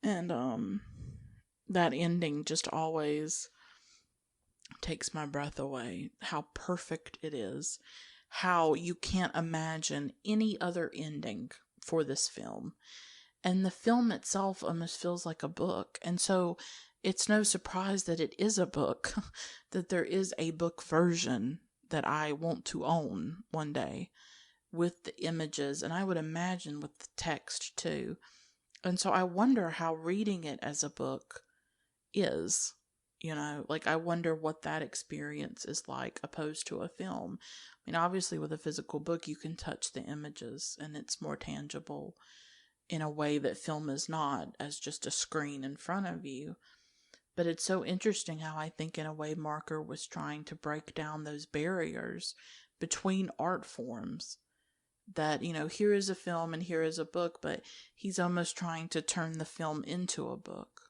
S1: And that ending just always takes my breath away. How perfect it is. How you can't imagine any other ending for this film. And the film itself almost feels like a book. And so it's no surprise that it is a book, that there is a book version that I want to own one day with the images, and I would imagine with the text too. And so I wonder how reading it as a book is, I wonder what that experience is like opposed to a film. I mean, obviously with a physical book, you can touch the images and it's more tangible in a way that film is not, as just a screen in front of you. But it's so interesting how I think in a way Marker was trying to break down those barriers between art forms. That, here is a film and here is a book, but he's almost trying to turn the film into a book,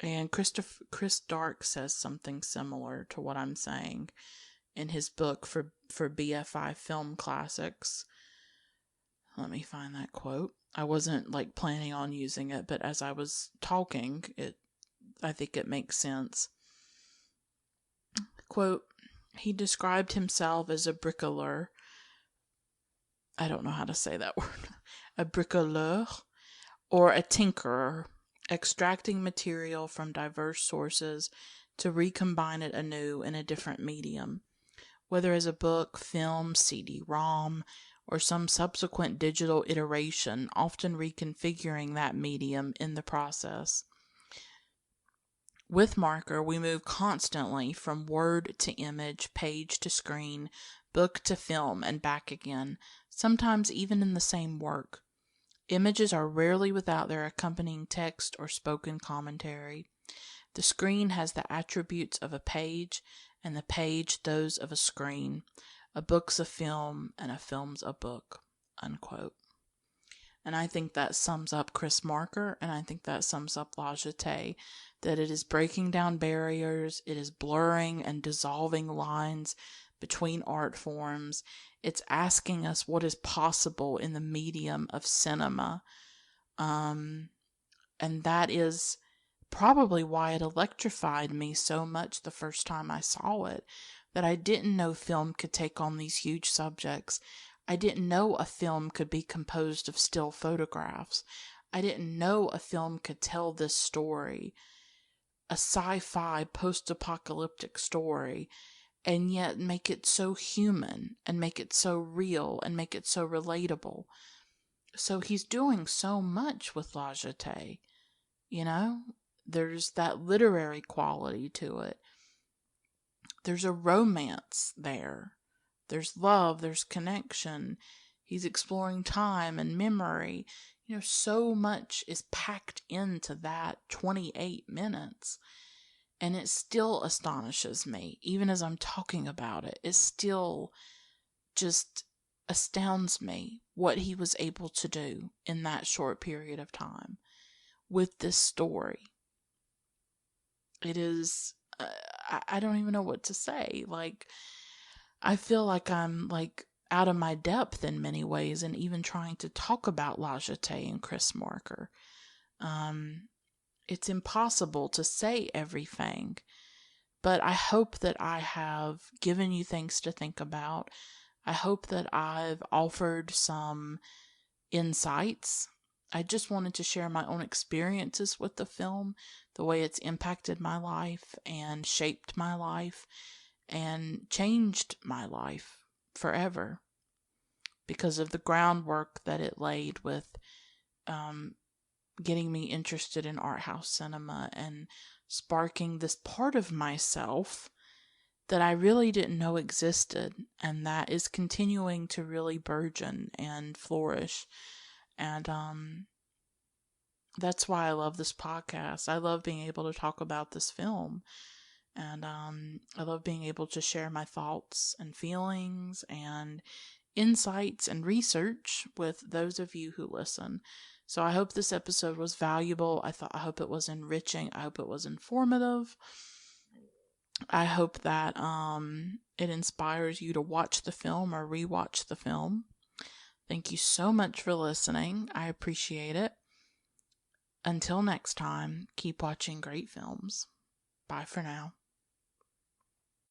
S1: And Chris Dark says something similar to what I'm saying in his book for BFI Film Classics. Let me find that quote. I wasn't planning on using it, but as I was talking, I think it makes sense. Quote, he described himself as a bricoleur. I don't know how to say that word. A bricoleur, or a tinkerer, extracting material from diverse sources to recombine it anew in a different medium, whether as a book, film, CD-ROM, or some subsequent digital iteration, often reconfiguring that medium in the process. With Marker, we move constantly from word to image, page to screen, book to film, and back again, sometimes even in the same work. Images are rarely without their accompanying text or spoken commentary. The screen has the attributes of a page, and the page those of a screen. A book's a film, and a film's a book." Unquote. And I think that sums up Chris Marker, and I think that sums up La Jetée, that it is breaking down barriers, it is blurring and dissolving lines between art forms. It's asking us what is possible in the medium of cinema. And that is probably why it electrified me so much the first time I saw it, that I didn't know film could take on these huge subjects. I didn't know a film could be composed of still photographs. I didn't know a film could tell this story a sci-fi post-apocalyptic story and yet make it so human and make it so real and make it so relatable. So he's doing so much with La Jetée, you know? There's that literary quality to it. There's a romance there. There's love, there's connection. He's exploring time and memory. You know, so much is packed into that 28 minutes. And it still astonishes me, even as I'm talking about it. It still just astounds me what he was able to do in that short period of time with this story. It is, I don't even know what to say. Like, I feel like I'm like out of my depth in many ways, and even trying to talk about La Jetée and Chris Marker. It's impossible to say everything, but I hope that I have given you things to think about. I hope that I've offered some insights. I just wanted to share my own experiences with the film, the way it's impacted my life and shaped my life and changed my life forever because of the groundwork that it laid with getting me interested in art house cinema and sparking this part of myself that I really didn't know existed, and that is continuing to really burgeon and flourish. And that's why I love this podcast. I love being able to talk about this film, and I love being able to share my thoughts and feelings and insights and research with those of you who listen. So I hope this episode was valuable. I hope it was enriching. I hope it was informative. I hope that it inspires you to watch the film or rewatch the film. Thank you so much for listening. I appreciate it. Until next time, keep watching great films. Bye for now.